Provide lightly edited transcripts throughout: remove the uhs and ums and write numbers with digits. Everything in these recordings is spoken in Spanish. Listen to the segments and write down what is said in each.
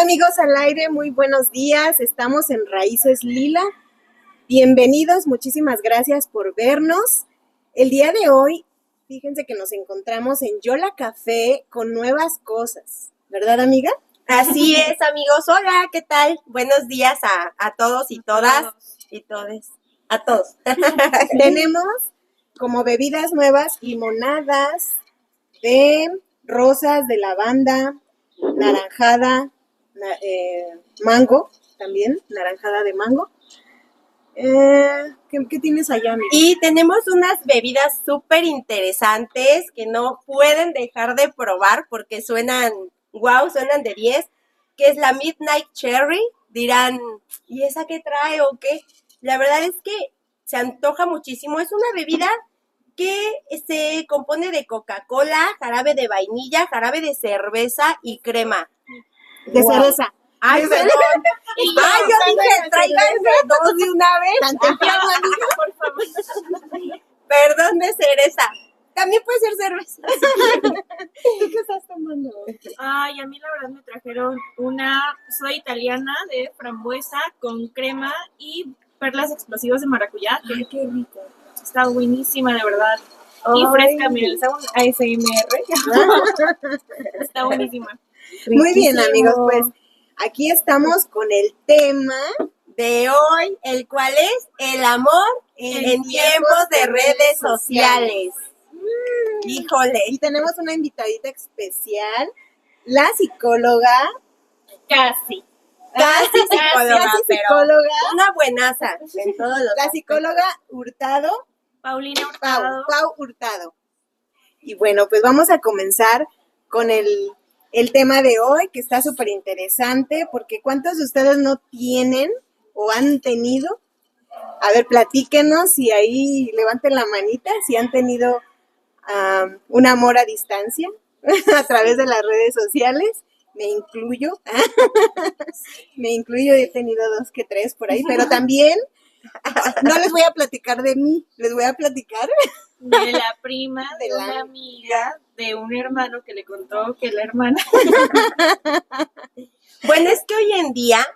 amigos al aire, muy buenos días. Estamos en Raíces Lila. Bienvenidos, muchísimas gracias por vernos. El día de hoy, fíjense que nos encontramos en Yola Café con nuevas cosas, ¿verdad, amiga? Así es, amigos. Hola, ¿qué tal? Buenos días a todos y todas y todes. A todos. Tenemos como bebidas nuevas limonadas de rosas, de lavanda, naranjada, mango, también, naranjada de mango. ¿Qué tienes allá, amiga? Y tenemos unas bebidas súper interesantes que no pueden dejar de probar porque suenan de 10, que es la Midnight Cherry. Dirán, ¿y esa qué trae o qué? La verdad es que se antoja muchísimo. Es una bebida que se compone de Coca-Cola, jarabe de vainilla, jarabe de cerveza y crema. De cereza. Ay, perdón. Yo dije, tráiganme dos de una vez. Tan temprano, amiga, por favor. Perdón, de cereza. También puede ser cerveza. ¿Tú qué estás tomando? Ay, a mí la verdad me trajeron una soda italiana de frambuesa con crema y perlas explosivas de maracuyá. Ay, qué rico. Está buenísima, de verdad. Y fresca, miren, está un ASMR. Está buenísima. Muy bien, amigos, pues aquí estamos con el tema de hoy, el cual es el amor en tiempos de redes sociales. Híjole. Y tenemos una invitadita especial, la psicóloga. Casi psicóloga, pero una buenaza en todos los la psicóloga Hurtado. Paulina Hurtado. Pau Hurtado. Y bueno, pues vamos a comenzar con el tema de hoy, que está súper interesante, porque ¿cuántos de ustedes no tienen o han tenido? A ver, platíquenos y ahí levanten la manita si han tenido un amor a distancia a través de las redes sociales. Me incluyo, he tenido 2 que 3 por ahí, pero también no les voy a platicar de mí, les voy a platicar de la prima, de una amiga, de un hermano que le contó que la hermana. Bueno, es que hoy en día,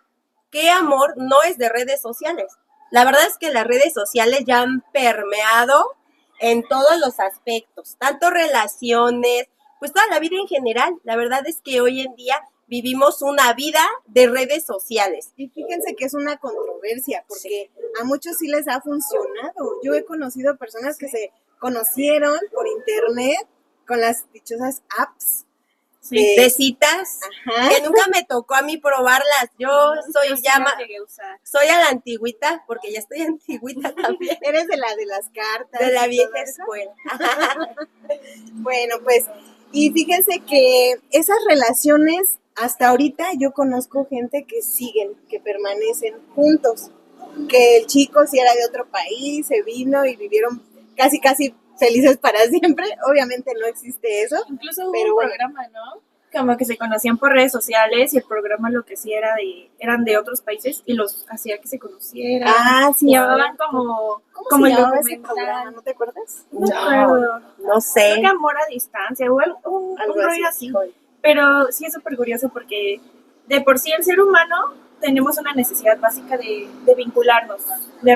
¿qué amor no es de redes sociales? La verdad es que las redes sociales ya han permeado en todos los aspectos, tanto relaciones, pues toda la vida en general. La verdad es que hoy en día vivimos una vida de redes sociales. Y fíjense que es una controversia, porque a muchos sí les ha funcionado. Yo he conocido personas que se conocieron por internet con las dichosas apps. De citas, que nunca me tocó a mí probarlas. Yo soy a la antigüita, porque ya estoy antigüita también. Eres de las cartas. De la vieja escuela. Bueno, pues, y fíjense que esas relaciones, hasta ahorita yo conozco gente que siguen, que permanecen juntos, que el chico si era de otro país, se vino y vivieron casi felices para siempre. Obviamente no existe eso. Incluso hubo un programa, ¿no? Como que se conocían por redes sociales y el programa lo que sí eran de otros países y los hacía que se conocieran. Sí. Y hablaban como el documental. ¿No te acuerdas? No sé. Creo que amor a distancia o un rollo así. Pero sí es súper curioso porque de por sí el ser humano tenemos una necesidad básica de vincularnos, de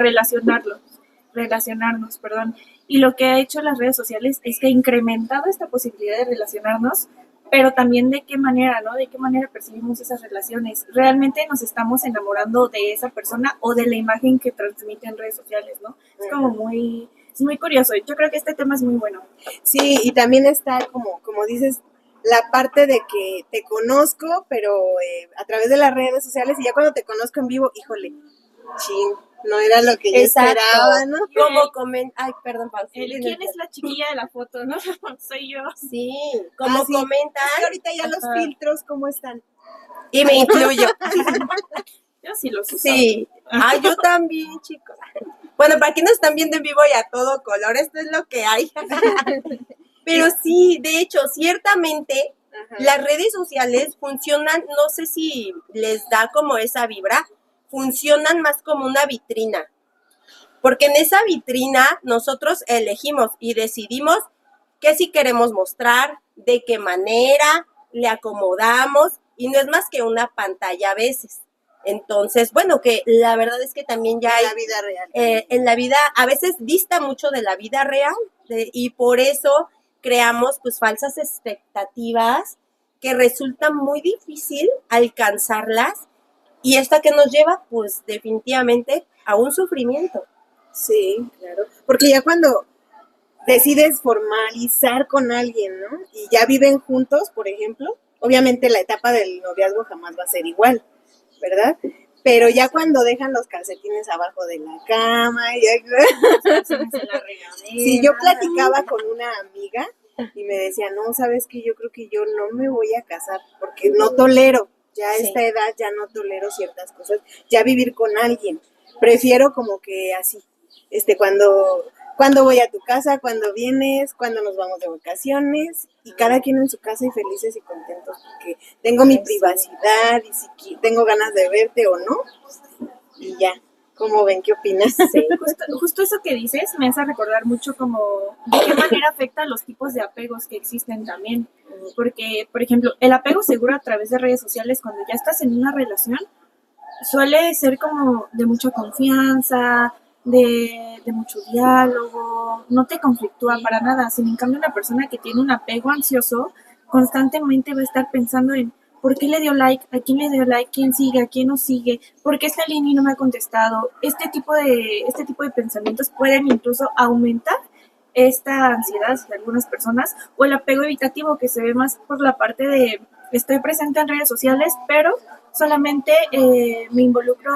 relacionarnos, perdón. Y lo que ha hecho las redes sociales es que ha incrementado esta posibilidad de relacionarnos, pero también de qué manera, ¿no? De qué manera percibimos esas relaciones. ¿Realmente nos estamos enamorando de esa persona o de la imagen que transmite en redes sociales, ¿no? Es como es muy curioso. Yo creo que este tema es muy bueno. Sí, y también está como dices, la parte de que te conozco, pero a través de las redes sociales, y ya cuando te conozco en vivo, híjole, no era lo que yo esperaba, ¿no? Como comenta, ay, perdón, Pau. ¿Quién es la chiquilla de la foto, no? Soy yo. Sí, como comentan. Es que ahorita ya los filtros, ¿cómo están? Y me incluyo. Yo sí los uso. Sí. Yo también, chicos. Bueno, para quienes están viendo en vivo y a todo color, esto es lo que hay. Pero sí, de hecho, ciertamente, las redes sociales funcionan, no sé si les da como esa vibra, funcionan más como una vitrina, porque en esa vitrina nosotros elegimos y decidimos qué sí queremos mostrar, de qué manera le acomodamos y no es más que una pantalla a veces. Entonces, bueno, que la verdad es que también ya hay, En la vida real. en la vida, a veces dista mucho de la vida real, y por eso creamos pues falsas expectativas que resulta muy difícil alcanzarlas, y esto que nos lleva pues definitivamente a un sufrimiento. Sí, claro. Porque ya cuando decides formalizar con alguien, ¿no? Y ya viven juntos, por ejemplo, obviamente la etapa del noviazgo jamás va a ser igual, ¿verdad? Pero ya cuando dejan los calcetines abajo de la cama, ya... Sí, yo platicaba con una amiga y me decía, no, sabes que yo creo que yo no me voy a casar porque no tolero, ya a esta edad ya no tolero ciertas cosas, ya vivir con alguien, prefiero como que así, cuando voy a tu casa, cuando vienes, cuando nos vamos de vacaciones y cada quien en su casa y felices y contentos porque tengo mi privacidad y si tengo ganas de verte o no y ya. ¿Cómo ven? ¿Qué opinas? Sí, justo eso que dices me hace recordar mucho como de qué manera afecta los tipos de apegos que existen también. Porque, por ejemplo, el apego seguro a través de redes sociales, cuando ya estás en una relación, suele ser como de mucha confianza, de mucho diálogo, no te conflictúa para nada. Sin en cambio, una persona que tiene un apego ansioso constantemente va a estar pensando en ¿por qué le dio like? ¿A quién le dio like? ¿Quién sigue? ¿A quién no sigue? ¿Por qué esta línea no me ha contestado? Este tipo de pensamientos pueden incluso aumentar esta ansiedad de algunas personas, o el apego evitativo, que se ve más por la parte de estoy presente en redes sociales, pero solamente me involucro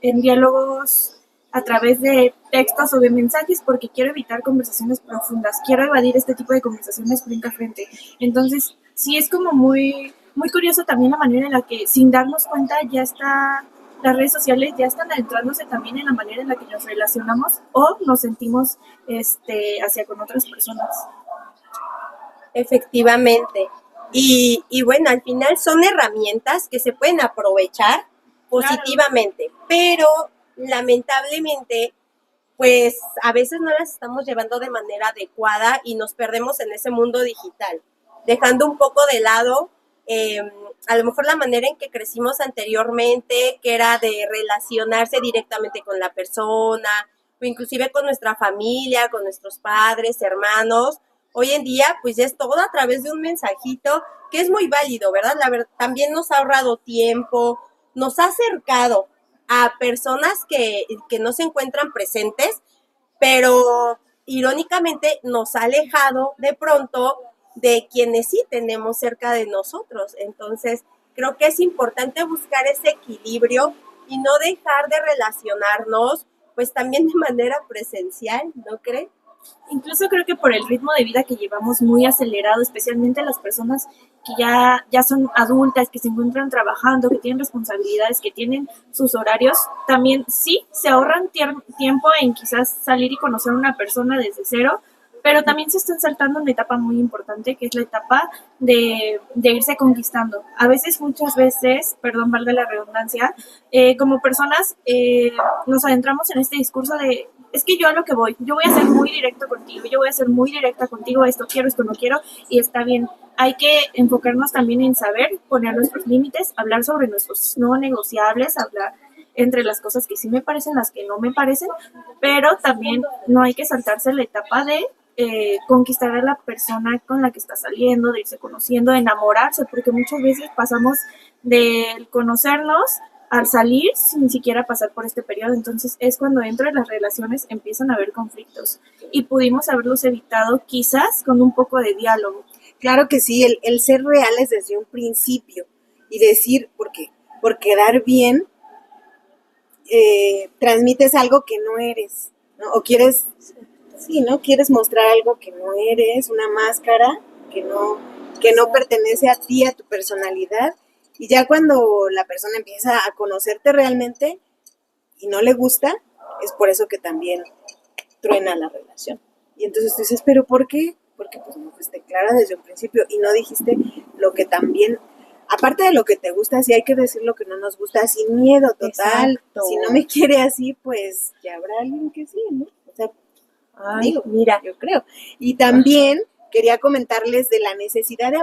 en diálogos a través de textos o de mensajes porque quiero evitar conversaciones profundas, quiero evadir este tipo de conversaciones frente a frente. Entonces, sí es como muy curioso también la manera en la que, sin darnos cuenta, las redes sociales ya están adentrándose también en la manera en la que nos relacionamos o nos sentimos hacia con otras personas. Efectivamente. Y bueno, al final son herramientas que se pueden aprovechar positivamente, pero lamentablemente, pues a veces no las estamos llevando de manera adecuada y nos perdemos en ese mundo digital, dejando un poco de lado a lo mejor la manera en que crecimos anteriormente, que era de relacionarse directamente con la persona, o inclusive con nuestra familia, con nuestros padres, hermanos. Hoy en día, pues es todo a través de un mensajito, que es muy válido, ¿verdad? También nos ha ahorrado tiempo, nos ha acercado a personas que no se encuentran presentes, pero irónicamente nos ha alejado de pronto de quienes sí tenemos cerca de nosotros. Entonces, creo que es importante buscar ese equilibrio y no dejar de relacionarnos, pues también de manera presencial, ¿no cree? Incluso creo que por el ritmo de vida que llevamos muy acelerado, especialmente las personas que ya son adultas, que se encuentran trabajando, que tienen responsabilidades, que tienen sus horarios, también sí se ahorran tiempo en quizás salir y conocer a una persona desde cero, pero también se están saltando una etapa muy importante, que es la etapa de irse conquistando. A veces, muchas veces, perdón, valga la redundancia, como personas nos adentramos en este discurso de es que yo a lo que voy, yo voy a ser muy directo contigo, yo voy a ser muy directa contigo, esto quiero, esto no quiero, y está bien. Hay que enfocarnos también en saber poner nuestros límites, hablar sobre nuestros no negociables, hablar entre las cosas que sí me parecen, las que no me parecen, pero también no hay que saltarse la etapa de conquistar a la persona con la que está saliendo, de irse conociendo, de enamorarse, porque muchas veces pasamos de conocernos al salir sin siquiera pasar por este periodo. Entonces es cuando dentro de las relaciones empiezan a haber conflictos y pudimos haberlos evitado quizás con un poco de diálogo. Claro que sí, el ser reales desde un principio y decir, porque por quedar bien transmites algo que no eres, ¿no? O quieres, sí, ¿no? Quieres mostrar algo que no eres, una máscara que no pertenece a ti, a tu personalidad. Y ya cuando la persona empieza a conocerte realmente y no le gusta, es por eso que también truena la relación. Y entonces tú dices, ¿pero por qué? Porque pues no fuiste clara desde un principio y no dijiste lo que también, aparte de lo que te gusta, sí hay que decir lo que no nos gusta sin miedo, total. Exacto. Si no me quiere así, pues ya habrá alguien que sí, ¿no? O sea, digo, mira, yo creo. Y también quería comentarles de la necesidad de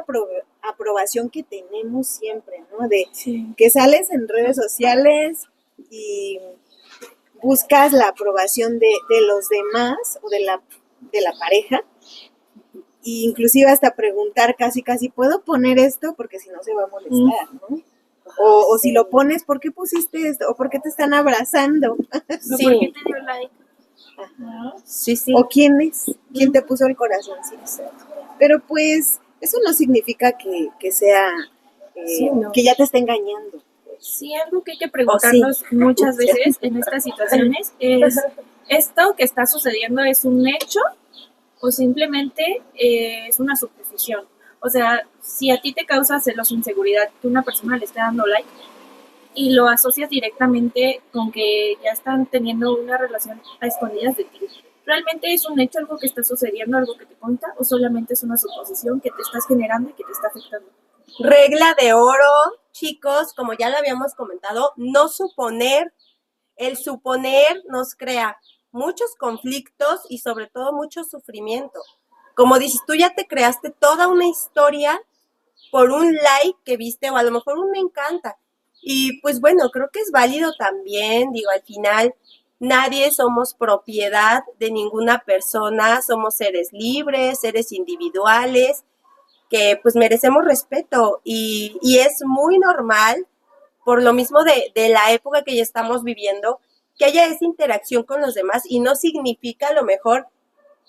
aprobación que tenemos siempre, ¿no? De Sí. que sales en redes sociales y buscas la aprobación de los demás o de la pareja, e inclusive hasta preguntar casi, ¿puedo poner esto? Porque si no se va a molestar, ¿no? O si lo pones, ¿por qué pusiste esto? ¿O por qué te están abrazando? ¿O por qué Sí, te dio like? Ajá. sí, sí. ¿O quién es? ¿Quién te puso el corazoncito? Pero pues eso no significa que sea, Sí, no. que ya te esté engañando. Sí, algo que hay que preguntarnos muchas veces en estas situaciones es, ¿esto que está sucediendo es un hecho o simplemente es una suposición? O sea, si a ti te causa celos o inseguridad que una persona le esté dando like y lo asocias directamente con que ya están teniendo una relación a escondidas de ti, ¿realmente es un hecho, algo que está sucediendo, algo que te cuenta, o solamente es una suposición que te estás generando y que te está afectando? Regla de oro, chicos, como ya lo habíamos comentado, no suponer. El suponer nos crea muchos conflictos y sobre todo mucho sufrimiento. Como dices, tú ya te creaste toda una historia por un like que viste o a lo mejor un me encanta. Y pues bueno, creo que es válido también, digo, al final nadie somos propiedad de ninguna persona, somos seres libres, seres individuales, que pues merecemos respeto y es muy normal, por lo mismo de la época que ya estamos viviendo, que haya esa interacción con los demás y no significa a lo mejor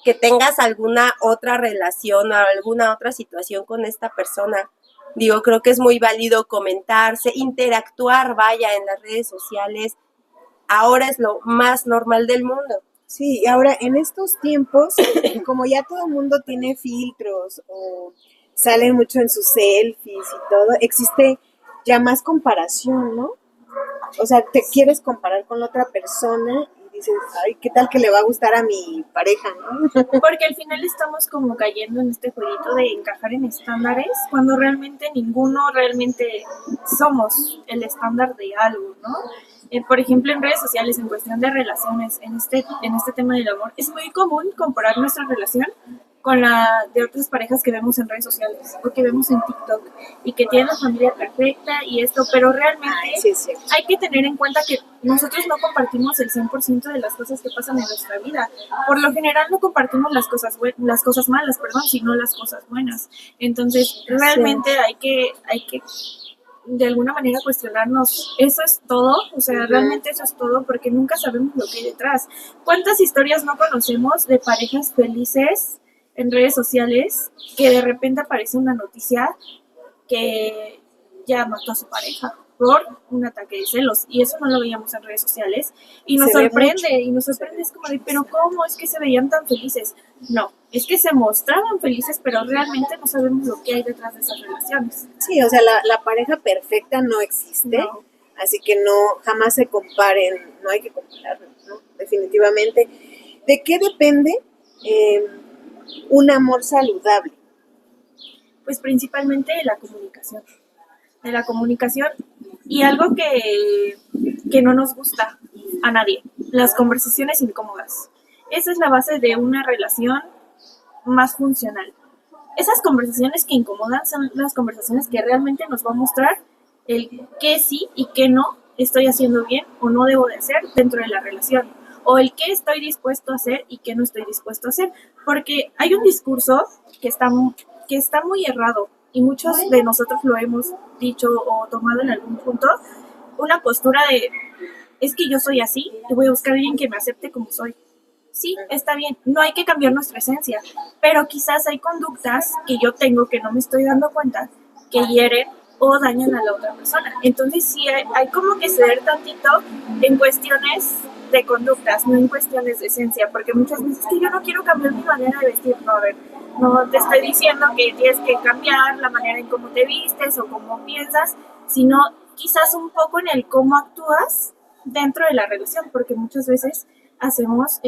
que tengas alguna otra relación o alguna otra situación con esta persona. Digo, creo que es muy válido comentarse, interactuar, vaya, en las redes sociales. Ahora es lo más normal del mundo. Sí, y ahora en estos tiempos, como ya todo el mundo tiene filtros o salen mucho en sus selfies y todo, existe ya más comparación, ¿no? O sea, te quieres comparar con la otra persona y dices, ay, ¿qué tal que le va a gustar a mi pareja, no? Porque al final estamos como cayendo en este jueguito de encajar en estándares, cuando realmente ninguno realmente somos el estándar de algo, ¿no? Por ejemplo, en redes sociales, en cuestión de relaciones, en este tema del amor, es muy común comparar nuestra relación con la de otras parejas que vemos en redes sociales o que vemos en TikTok y que tienen la familia perfecta y esto, pero realmente Sí, es cierto. hay que tener en cuenta que nosotros no compartimos el 100% de las cosas que pasan en nuestra vida. Por lo general no compartimos las cosas malas, sino las cosas buenas. Entonces, realmente hay que de alguna manera cuestionarnos, ¿eso es todo? O sea, realmente eso es todo, porque nunca sabemos lo que hay detrás. ¿Cuántas historias no conocemos de parejas felices en redes sociales que de repente aparece una noticia que ya mató a su pareja por un ataque de celos? Y eso no lo veíamos en redes sociales y nos sorprende, es como de, pero ¿cómo es que se veían tan felices? No, es que se mostraban felices, pero realmente no sabemos lo que hay detrás de esas relaciones. Sí, o sea, la pareja perfecta no existe, No. así que no, jamás se comparen, no hay que compararnos, ¿no? Definitivamente. ¿De qué depende un amor saludable? Pues principalmente de la comunicación y algo que no nos gusta a nadie, las conversaciones incómodas. Esa es la base de una relación más funcional. Esas conversaciones que incomodan son las conversaciones que realmente nos va a mostrar el qué sí y qué no estoy haciendo bien o no debo de hacer dentro de la relación, o el qué estoy dispuesto a hacer y qué no estoy dispuesto a hacer, porque hay un discurso que está muy errado y muchos de nosotros lo hemos dicho o tomado en algún punto, una postura de es que yo soy así y voy a buscar a alguien que me acepte como soy. Sí, está bien, no hay que cambiar nuestra esencia, pero quizás hay conductas que yo tengo que no me estoy dando cuenta que hieren o dañan a la otra persona. Entonces sí hay como que ceder tantito en cuestiones de conductas, no en cuestiones de esencia, porque muchas veces es que yo no quiero cambiar mi manera de vestir. No, a ver, no te estoy diciendo que tienes que cambiar la manera en cómo te vistes o cómo piensas, sino quizás un poco en el cómo actúas dentro de la relación, porque muchas veces hacemos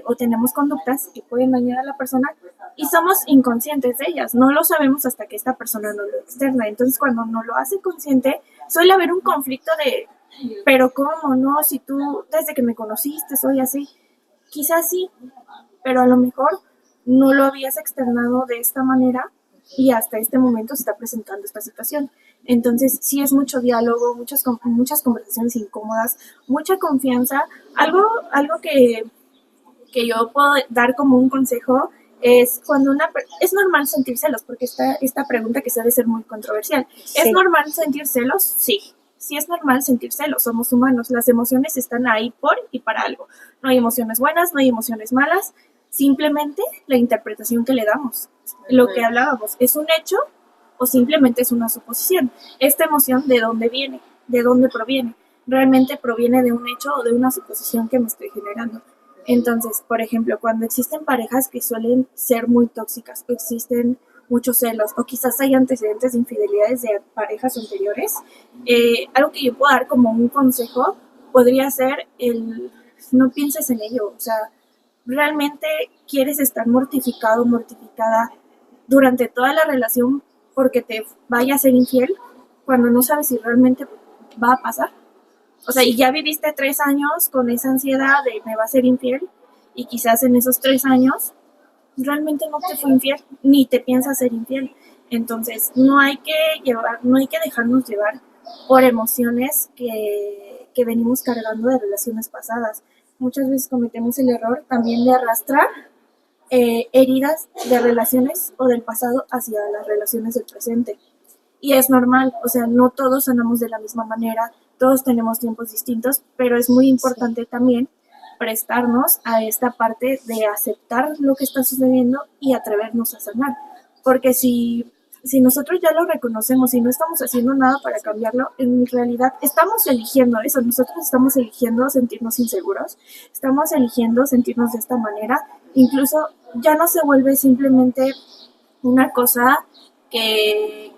o tenemos conductas que pueden dañar a la persona y somos inconscientes de ellas, no lo sabemos hasta que esta persona no lo externa. Entonces cuando no lo hace consciente suele haber un conflicto de pero cómo, no, si tú desde que me conociste soy así. Quizás sí, pero a lo mejor no lo habías externado de esta manera y hasta este momento se está presentando esta situación. Entonces, sí es mucho diálogo, muchas conversaciones incómodas, mucha confianza. Algo que yo puedo dar como un consejo es cuando es normal sentir celos, porque esta pregunta que debe ser muy controversial. Sí. ¿Es normal sentir celos? Sí. Sí es normal sentir celos, somos humanos, las emociones están ahí por y para algo. No hay emociones buenas, no hay emociones malas, simplemente la interpretación que le damos. Lo que hablábamos, ¿es un hecho o simplemente es una suposición? Esta emoción, ¿de dónde viene? ¿De dónde proviene? ¿Realmente proviene de un hecho o de una suposición que me estoy generando? Entonces, por ejemplo, cuando existen parejas que suelen ser muy tóxicas o existen muchos celos o quizás hay antecedentes de infidelidades de parejas anteriores, algo que yo puedo dar como un consejo podría ser no pienses en ello. O sea, realmente quieres estar mortificado, mortificada durante toda la relación porque te vaya a ser infiel cuando no sabes si realmente va a pasar. O sea, y ya viviste 3 años con esa ansiedad de me va a ser infiel y quizás en esos 3 años realmente no te fue infiel ni te piensas ser infiel. Entonces, no hay que dejarnos llevar por emociones que venimos cargando de relaciones pasadas. Muchas veces cometemos el error también de arrastrar heridas de relaciones o del pasado hacia las relaciones del presente. Y es normal, o sea, no todos sanamos de la misma manera, todos tenemos tiempos distintos, pero es muy importante también prestarnos a esta parte de aceptar lo que está sucediendo y atrevernos a sanar. Porque si nosotros ya lo reconocemos y no estamos haciendo nada para cambiarlo, en realidad estamos eligiendo eso, nosotros estamos eligiendo sentirnos inseguros, estamos eligiendo sentirnos de esta manera, incluso ya no se vuelve simplemente una cosa que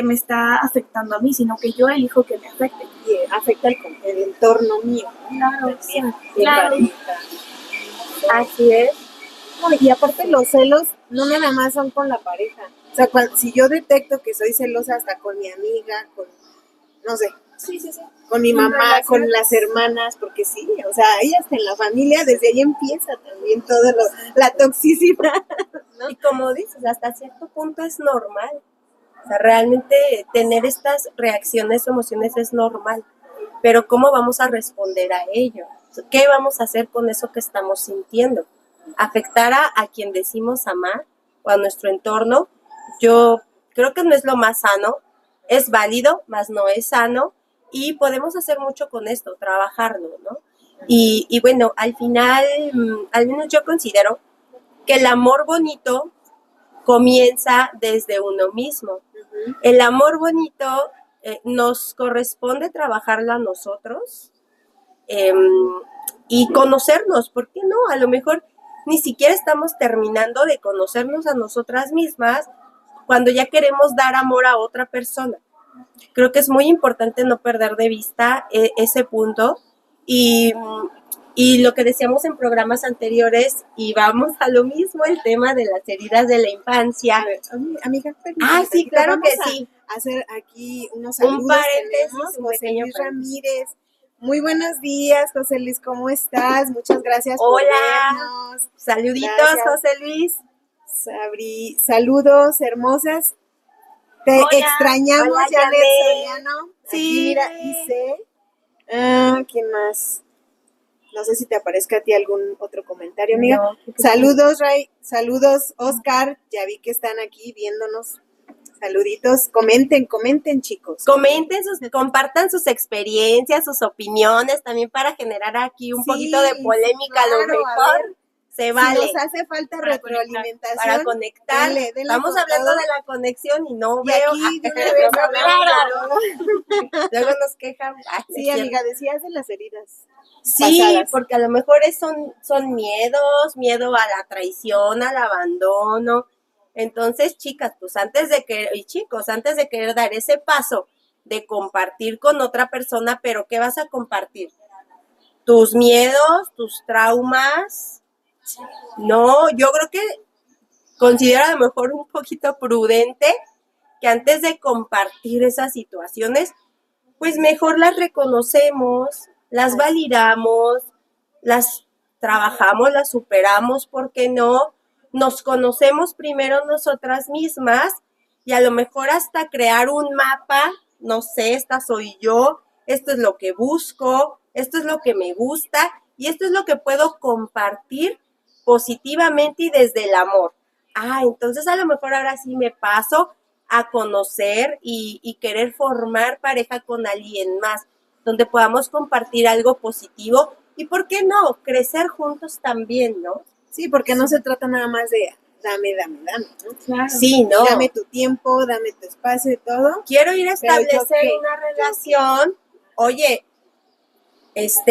me está afectando a mí, sino que yo elijo que me afecte. Y afecta el entorno mío. Claro, sí, claro. Así es. No, y aparte los celos no nada más son con la pareja. O sea, si yo detecto que soy celosa hasta con mi amiga, no sé, sí. Con mi mamá, con las hermanas, porque sí, o sea, ellas en la familia, desde ahí empieza también todo la toxicidad, ¿no? Y como dices, hasta cierto punto es normal. O sea, realmente tener estas reacciones o emociones es normal, pero ¿cómo vamos a responder a ello? ¿Qué vamos a hacer con eso que estamos sintiendo? ¿Afectar a quien decimos amar o a nuestro entorno? Yo creo que no es lo más sano, es válido, mas no es sano, y podemos hacer mucho con esto, trabajarlo, ¿no? Y bueno, al final, al menos yo considero que el amor bonito comienza desde uno mismo. El amor bonito nos corresponde trabajarlo a nosotros y conocernos, ¿por qué no? A lo mejor ni siquiera estamos terminando de conocernos a nosotras mismas cuando ya queremos dar amor a otra persona. Creo que es muy importante no perder de vista ese punto y lo que decíamos en programas anteriores, y vamos a lo mismo, el tema de las heridas de la infancia. A ver, amiga, sí, claro que sí. Hacer aquí unos saludos. Un paréntesis, José Luis Ramírez. Muy buenos días, José Luis, ¿cómo estás? Muchas gracias por vernos. Saluditos, gracias. José Luis. Saludos, hermosas. Te extrañamos, Janet Soriano. Sí. Aquí, mira, dice. ¿Quién más? No sé si te aparezca a ti algún otro comentario, amiga. No, saludos, Ray. Saludos, Oscar. Ya vi que están aquí viéndonos. Saluditos. Comenten, chicos. Compartan sus experiencias, sus opiniones, también para generar aquí un poquito de polémica, claro, a lo mejor. Se vale. Si nos hace falta retroalimentación. Para conectar. Dale Estamos hablando de la conexión y no y veo. Aquí de una vez Luego nos quejan. Sí, amiga, decías de las heridas. Sí, pasadas. Porque a lo mejor son miedos, miedo a la traición, al abandono. Entonces, chicas, pues antes de querer dar ese paso de compartir con otra persona, pero ¿qué vas a compartir? ¿Tus miedos, tus traumas? No, yo creo que considero a lo mejor un poquito prudente que antes de compartir esas situaciones, pues mejor las reconocemos, las validamos, las trabajamos, las superamos, ¿por qué no? nos conocemos primero nosotras mismas y a lo mejor hasta crear un mapa, no sé, esta soy yo, esto es lo que busco, esto es lo que me gusta y esto es lo que puedo compartir positivamente y desde el amor. Entonces a lo mejor ahora sí me paso a conocer y querer formar pareja con alguien más, donde podamos compartir algo positivo y, ¿por qué no?, crecer juntos también, ¿no? Sí, porque no se trata nada más de dame, ¿no? Claro. Sí, ¿no? Dame tu tiempo, dame tu espacio y todo. Quiero ir a establecer ¿qué? una relación. Oye,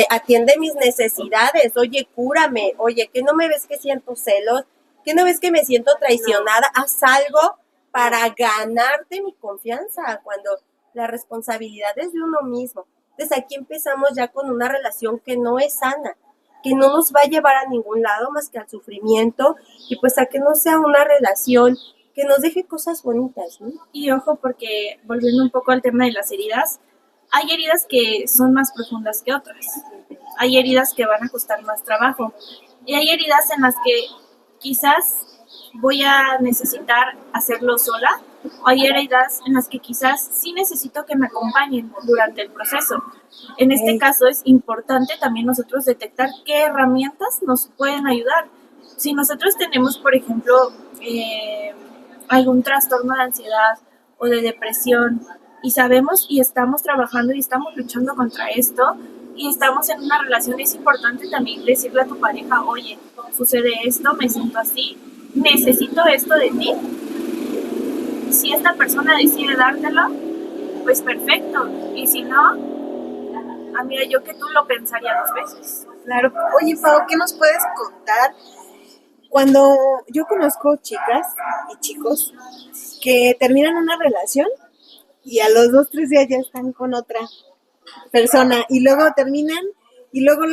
atiende mis necesidades. Oye, cúrame. Oye, ¿que no me ves que siento celos? ¿Que no ves que me siento traicionada? No. Haz algo para ganarte mi confianza, cuando la responsabilidad es de uno mismo. Entonces aquí empezamos ya con una relación que no es sana, que no nos va a llevar a ningún lado más que al sufrimiento, y pues a que no sea una relación que nos deje cosas bonitas, ¿no? Y ojo, porque volviendo un poco al tema de las heridas, hay heridas que son más profundas que otras. Hay heridas que van a costar más trabajo. Y hay heridas en las que quizás voy a necesitar hacerlo sola. O hay heridas en las que quizás sí necesito que me acompañen durante el proceso. En este caso es importante también nosotros detectar qué herramientas nos pueden ayudar. Si nosotros tenemos, por ejemplo, algún trastorno de ansiedad o de depresión, y sabemos y estamos trabajando y estamos luchando contra esto y estamos en una relación, es importante también decirle a tu pareja, oye, sucede esto, me siento así, necesito esto de ti. Si esta persona decide dártelo, pues perfecto, y si no, amiga, yo que tú lo pensaría 2 veces. Claro. Oye, Pau, ¿qué nos puedes contar? Cuando yo conozco chicas y chicos que terminan una relación y a los 2-3 días ya están con otra persona y luego terminan y luego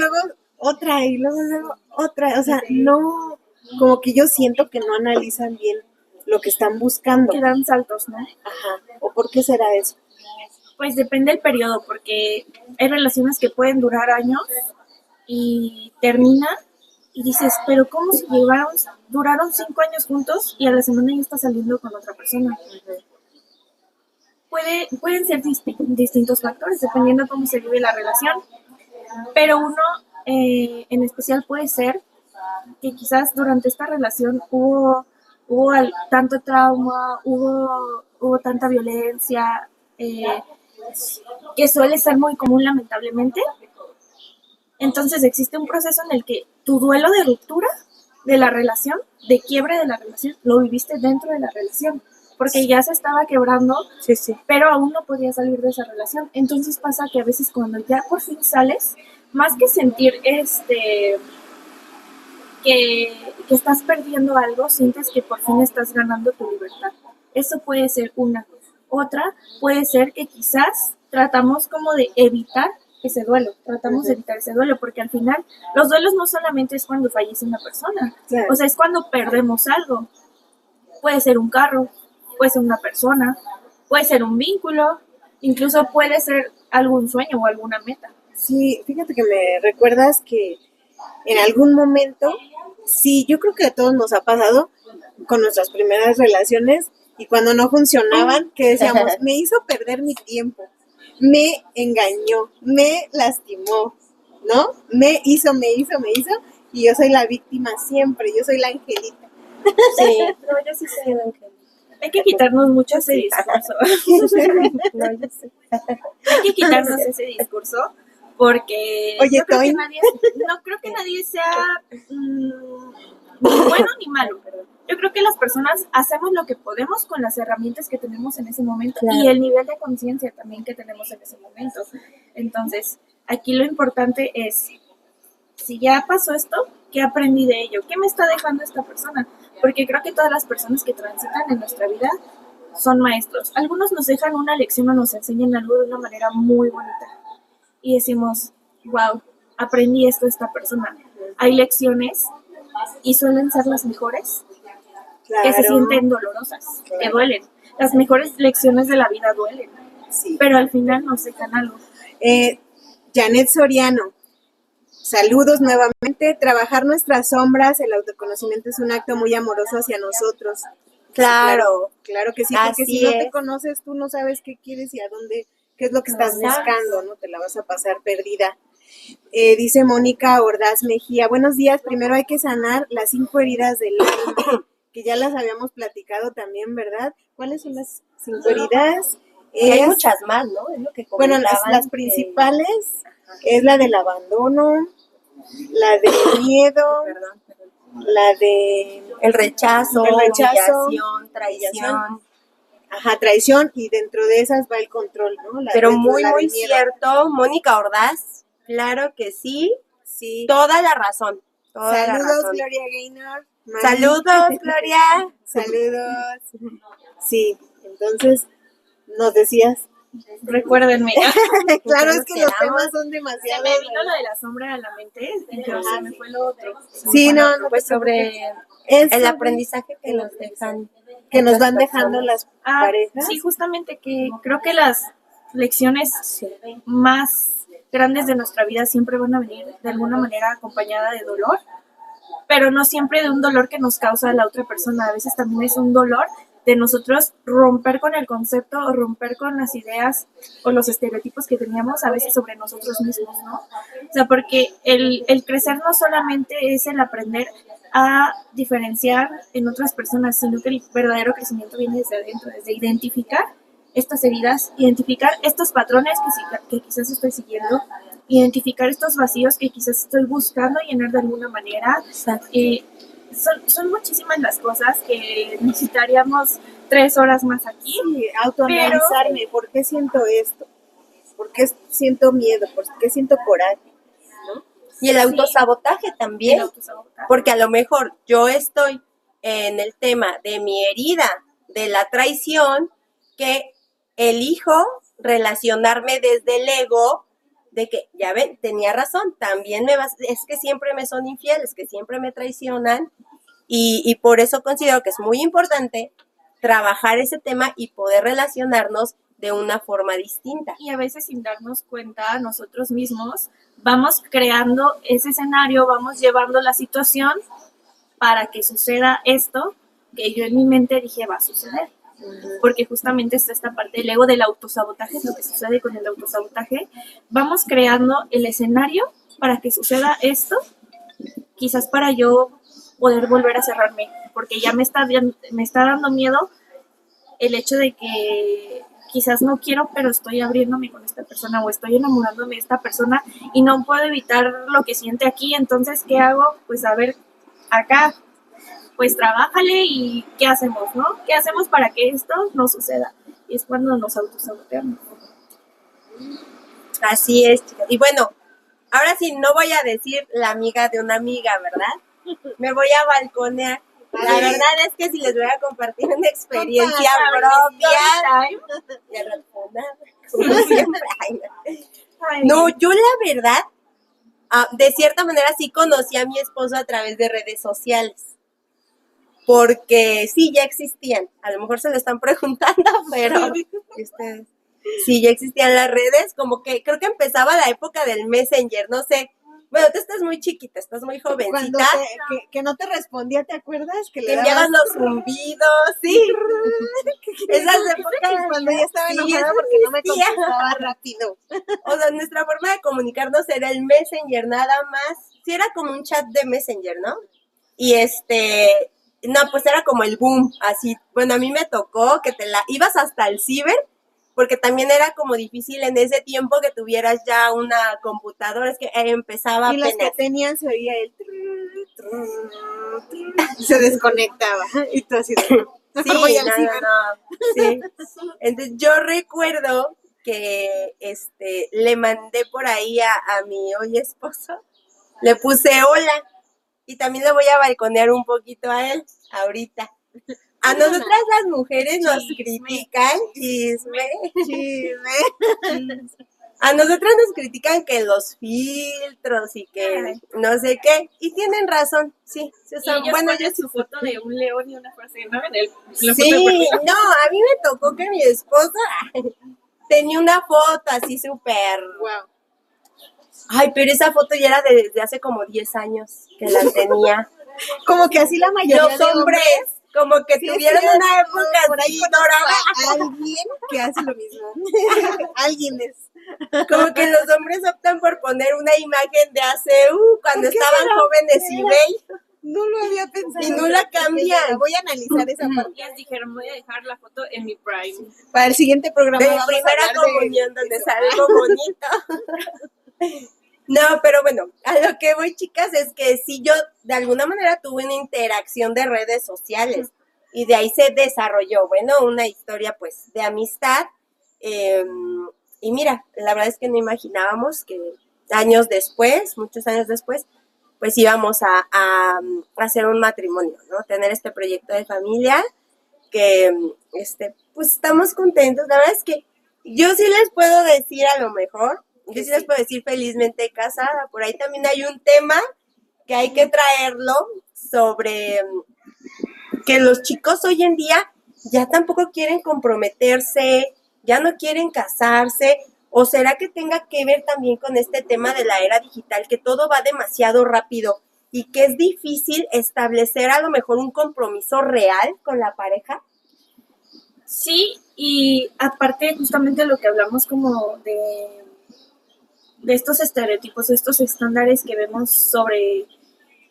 otra y luego otra, o sea, no, como que yo siento que no analizan bien lo que están buscando. Que dan saltos, ¿no? Ajá. ¿O por qué será eso? Pues depende del periodo, porque hay relaciones que pueden durar años y terminan y dices, pero ¿cómo si duraron 5 años juntos y a la semana ya está saliendo con otra persona? Pueden ser distintos factores dependiendo de cómo se vive la relación, pero uno en especial puede ser que quizás durante esta relación hubo tanto trauma, hubo tanta violencia, que suele ser muy común lamentablemente. Entonces existe un proceso en el que tu duelo de ruptura de la relación, de quiebre de la relación, lo viviste dentro de la relación, porque ya se estaba quebrando, Sí. pero aún no podías salir de esa relación. Entonces pasa que a veces cuando ya por fin sales, más que sentir que estás perdiendo algo, sientes que por fin estás ganando tu libertad. Eso puede ser una. Otra puede ser que quizás tratamos como de evitar ese duelo, tratamos de evitar ese duelo, porque al final los duelos no solamente es cuando fallece una persona, Claro. O sea, es cuando perdemos algo. Puede ser un carro, puede ser una persona, puede ser un vínculo, incluso puede ser algún sueño o alguna meta. Sí, fíjate que me recuerdas que en algún momento, sí, yo creo que a todos nos ha pasado con nuestras primeras relaciones y cuando no funcionaban, que decíamos, me hizo perder mi tiempo, me engañó, me lastimó, ¿no? Me hizo, y yo soy la víctima siempre, yo soy la angelita. Sí, no, yo sí soy un ángel. Hay que quitarnos mucho ese discurso. No, yo sí. Hay que quitarnos ese discurso porque Oye, no creo que nadie sea ni bueno ni malo. Yo creo que las personas hacemos lo que podemos con las herramientas que tenemos en ese momento, claro, y el nivel de conciencia también que tenemos en ese momento. Entonces, aquí lo importante es, si ya pasó esto, ¿qué aprendí de ello? ¿Qué me está dejando esta persona? Porque creo que todas las personas que transitan en nuestra vida son maestros. Algunos nos dejan una lección o nos enseñan algo de una manera muy bonita. Y decimos, wow, aprendí esto de esta persona. Hay lecciones, y suelen ser las mejores, Claro. que se sienten dolorosas, que duelen. Las mejores lecciones de la vida duelen, Sí. pero al final nos dejan algo. Janet Soriano, Saludos nuevamente. Trabajar nuestras sombras, el autoconocimiento es un acto muy amoroso hacia nosotros. Claro. Claro que sí, porque Así si no te es. conoces, tú no sabes qué quieres y a dónde, qué es lo que estás Exacto. buscando, ¿no? Te la vas a pasar perdida. Dice Mónica Ordaz Mejía, buenos días, primero hay que sanar las 5 heridas del alma, que ya las habíamos platicado también, ¿verdad? ¿Cuáles son las 5 heridas? Y hay muchas más, ¿no? Es lo que Bueno, comentaban las que- principales es la del abandono, la del miedo, Perdón. la de El rechazo, humillación, traición. ajá, traición, y dentro de esas va el control, ¿no? Pero dentro de muy, la del muy miedo. cierto, Mónica Ordaz, claro que sí, Sí. toda la razón. Toda la Saludos, razón. Gloria Gaynor. Mari. Saludos, Gloria. Saludos. Sí, entonces, nos decías. Recuérdenme. Claro, es que los quedamos. temas son Se demasiados. me vino lo de la sombra a la mente, pero se me fue lo otro. Sí, no, no, Pues sobre es el aprendizaje que nos dejan. que nos otras van dejando personas. las parejas. Sí, justamente que creo que las lecciones Sí. más grandes de nuestra vida siempre van a venir de alguna manera acompañada de dolor, pero no siempre de un dolor que nos causa la otra persona. A veces también es un dolor de nosotros romper con el concepto o romper con las ideas o los estereotipos que teníamos a veces sobre nosotros mismos, ¿no? O sea, porque el crecer no solamente es el aprender a diferenciar en otras personas, sino que el verdadero crecimiento viene desde adentro, desde identificar estas heridas, identificar estos patrones que quizás estoy siguiendo, identificar estos vacíos que quizás estoy buscando llenar de alguna manera. Exacto. Son muchísimas las cosas que necesitaríamos 3 horas más aquí. Sí, autoanalizarme, ¿por qué siento esto? ¿Por qué siento miedo? ¿Por qué siento coraje? Y el autosabotaje también. El autosabotaje. Porque a lo mejor yo estoy en el tema de mi herida, de la traición, que elijo relacionarme desde el ego, de que, ya ven, tenía razón, también es que siempre me son infieles, que siempre me traicionan, y por eso considero que es muy importante trabajar ese tema y poder relacionarnos de una forma distinta. Y a veces sin darnos cuenta nosotros mismos vamos creando ese escenario, vamos llevando la situación para que suceda esto que yo en mi mente dije va a suceder. Porque justamente está esta parte del ego del autosabotaje, es lo que sucede con el autosabotaje. Vamos creando el escenario para que suceda esto, quizás para yo poder volver a cerrarme, porque ya me está dando miedo el hecho de que quizás no quiero, pero estoy abriéndome con esta persona o estoy enamorándome de esta persona y no puedo evitar lo que siente aquí. Entonces, ¿qué hago? Pues a ver, acá, pues trabájale y ¿qué hacemos, no? ¿Qué hacemos para que esto no suceda? Y es cuando nos autosaboteamos. Así es, chicas. Y bueno, ahora sí, no voy a decir la amiga de una amiga, ¿verdad? Me voy a balconear. La verdad es que si les voy a compartir una experiencia propia, de responder, como siempre. No, yo la verdad, de cierta manera sí conocí a mi esposo a través de redes sociales. Porque sí, ya existían. A lo mejor se lo están preguntando, pero sí, ya existían las redes. Como que creo que empezaba la época del Messenger, no sé. Bueno, tú estás muy chiquita, estás muy jovencita. Que no te respondía, ¿te acuerdas? Que le enviaban los zumbidos, sí. Esas épocas. Cuando ya estaba enojada porque no me contestaba rápido. O sea, nuestra forma de comunicarnos era el Messenger, nada más. Sí, era como un chat de Messenger, ¿no? Y no, pues era como el boom, así. Bueno, a mí me tocó que ibas hasta el ciber, porque también era como difícil en ese tiempo que tuvieras ya una computadora, es que empezaba y las que tenían se oía el se desconectaba y tú así de, sí, no. Sí. Entonces yo recuerdo que le mandé por ahí a mi hoy esposo, le puse hola y también le voy a balconear un poquito a él ahorita. A nosotras las mujeres nos critican, chisme. A nosotras nos critican que los filtros y que no sé qué, y tienen razón, sí. O sea, bueno, yo su foto de un león y una frase, ¿no? Sí, no, a mí me tocó que mi esposa tenía una foto así súper, wow, Ay, pero esa foto ya era desde hace como 10 años que la tenía. Como que así la mayoría Los de hombres, como que sí, tuvieron cierto, una época por ahí así conozco dorada. a alguien que hace lo mismo. Alguien es. Como que los hombres optan por poner una imagen de hace, cuando ¿Por qué estaban será? jóvenes ¿De y veras? bellos. No lo había pensado. Y no la cambian. Voy a analizar esa parte. Ellas dijeron, voy a dejar la foto en mi prime. Para el siguiente programa De vamos a primera hablar comunión, de donde eso. sale algo bonito. No, pero bueno, a lo que voy, chicas, es que sí yo de alguna manera tuve una interacción de redes sociales y de ahí se desarrolló, bueno, una historia pues de amistad. Y mira, la verdad es que no imaginábamos que años después, muchos años después, pues íbamos a hacer un matrimonio, ¿no? Tener este proyecto de familia que, pues estamos contentos. La verdad es que yo sí les puedo decir a lo mejor, yo sí les puedo decir felizmente casada. Por ahí también hay un tema que hay que traerlo sobre que los chicos hoy en día ya tampoco quieren comprometerse, ya no quieren casarse, o será que tenga que ver también con este tema de la era digital, que todo va demasiado rápido y que es difícil establecer a lo mejor un compromiso real con la pareja. Sí, y aparte justamente lo que hablamos como de estos estereotipos, estos estándares que vemos sobre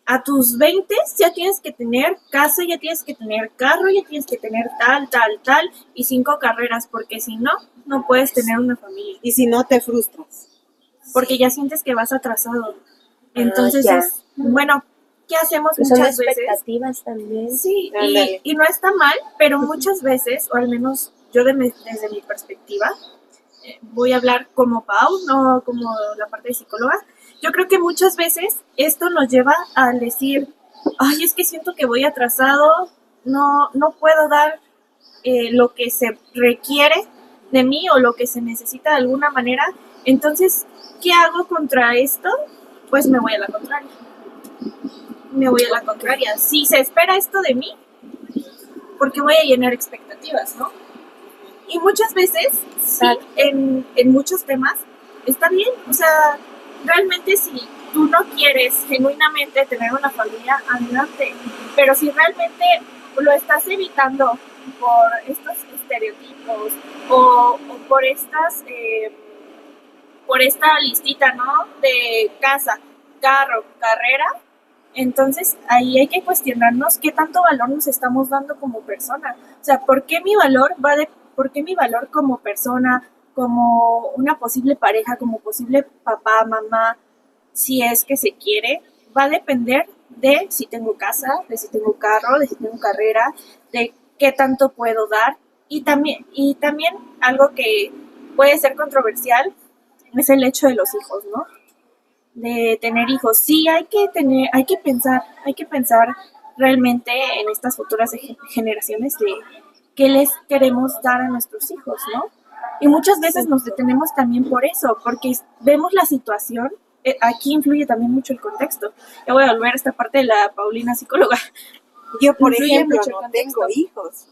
a tus 20 ya tienes que tener casa, ya tienes que tener carro, ya tienes que tener tal, y 5 carreras, porque si no, no puedes tener una familia. Y si no, te frustras. Porque ya sientes que vas atrasado. Entonces ya. bueno, ¿qué hacemos Pues son muchas veces? expectativas también. Sí, Ándale. y no está mal, pero muchas veces, o al menos yo desde mi perspectiva, voy a hablar como Pau, no como la parte de psicóloga. Yo creo que muchas veces esto nos lleva a decir, ay, es que siento que voy atrasado, no puedo dar lo que se requiere de mí o lo que se necesita de alguna manera. Entonces, ¿qué hago contra esto? Pues me voy a la contraria. Me voy a la contraria. Si se espera esto de mí, porque voy a llenar expectativas, ¿no? Y muchas veces, sí, en muchos temas, está bien. O sea, realmente si tú no quieres genuinamente tener una familia, adelante. Pero si realmente lo estás evitando por estos estereotipos o por estas, por esta listita, ¿no? De casa, carro, carrera, entonces ahí hay que cuestionarnos qué tanto valor nos estamos dando como persona. O sea, ¿por qué mi valor como persona, como una posible pareja, como posible papá, mamá, si es que se quiere, va a depender de si tengo casa, de si tengo carro, de si tengo carrera, de qué tanto puedo dar? Y también algo que puede ser controversial es el hecho de los hijos, ¿no? De tener hijos. Sí, hay que pensar realmente en estas futuras generaciones de qué les queremos dar a nuestros hijos, ¿no? Y muchas veces nos detenemos también por eso, porque vemos la situación. Aquí influye también mucho el contexto. Ya voy a volver a esta parte de la Paulina psicóloga. Yo, por Influye ejemplo, mucho el no contexto. tengo hijos.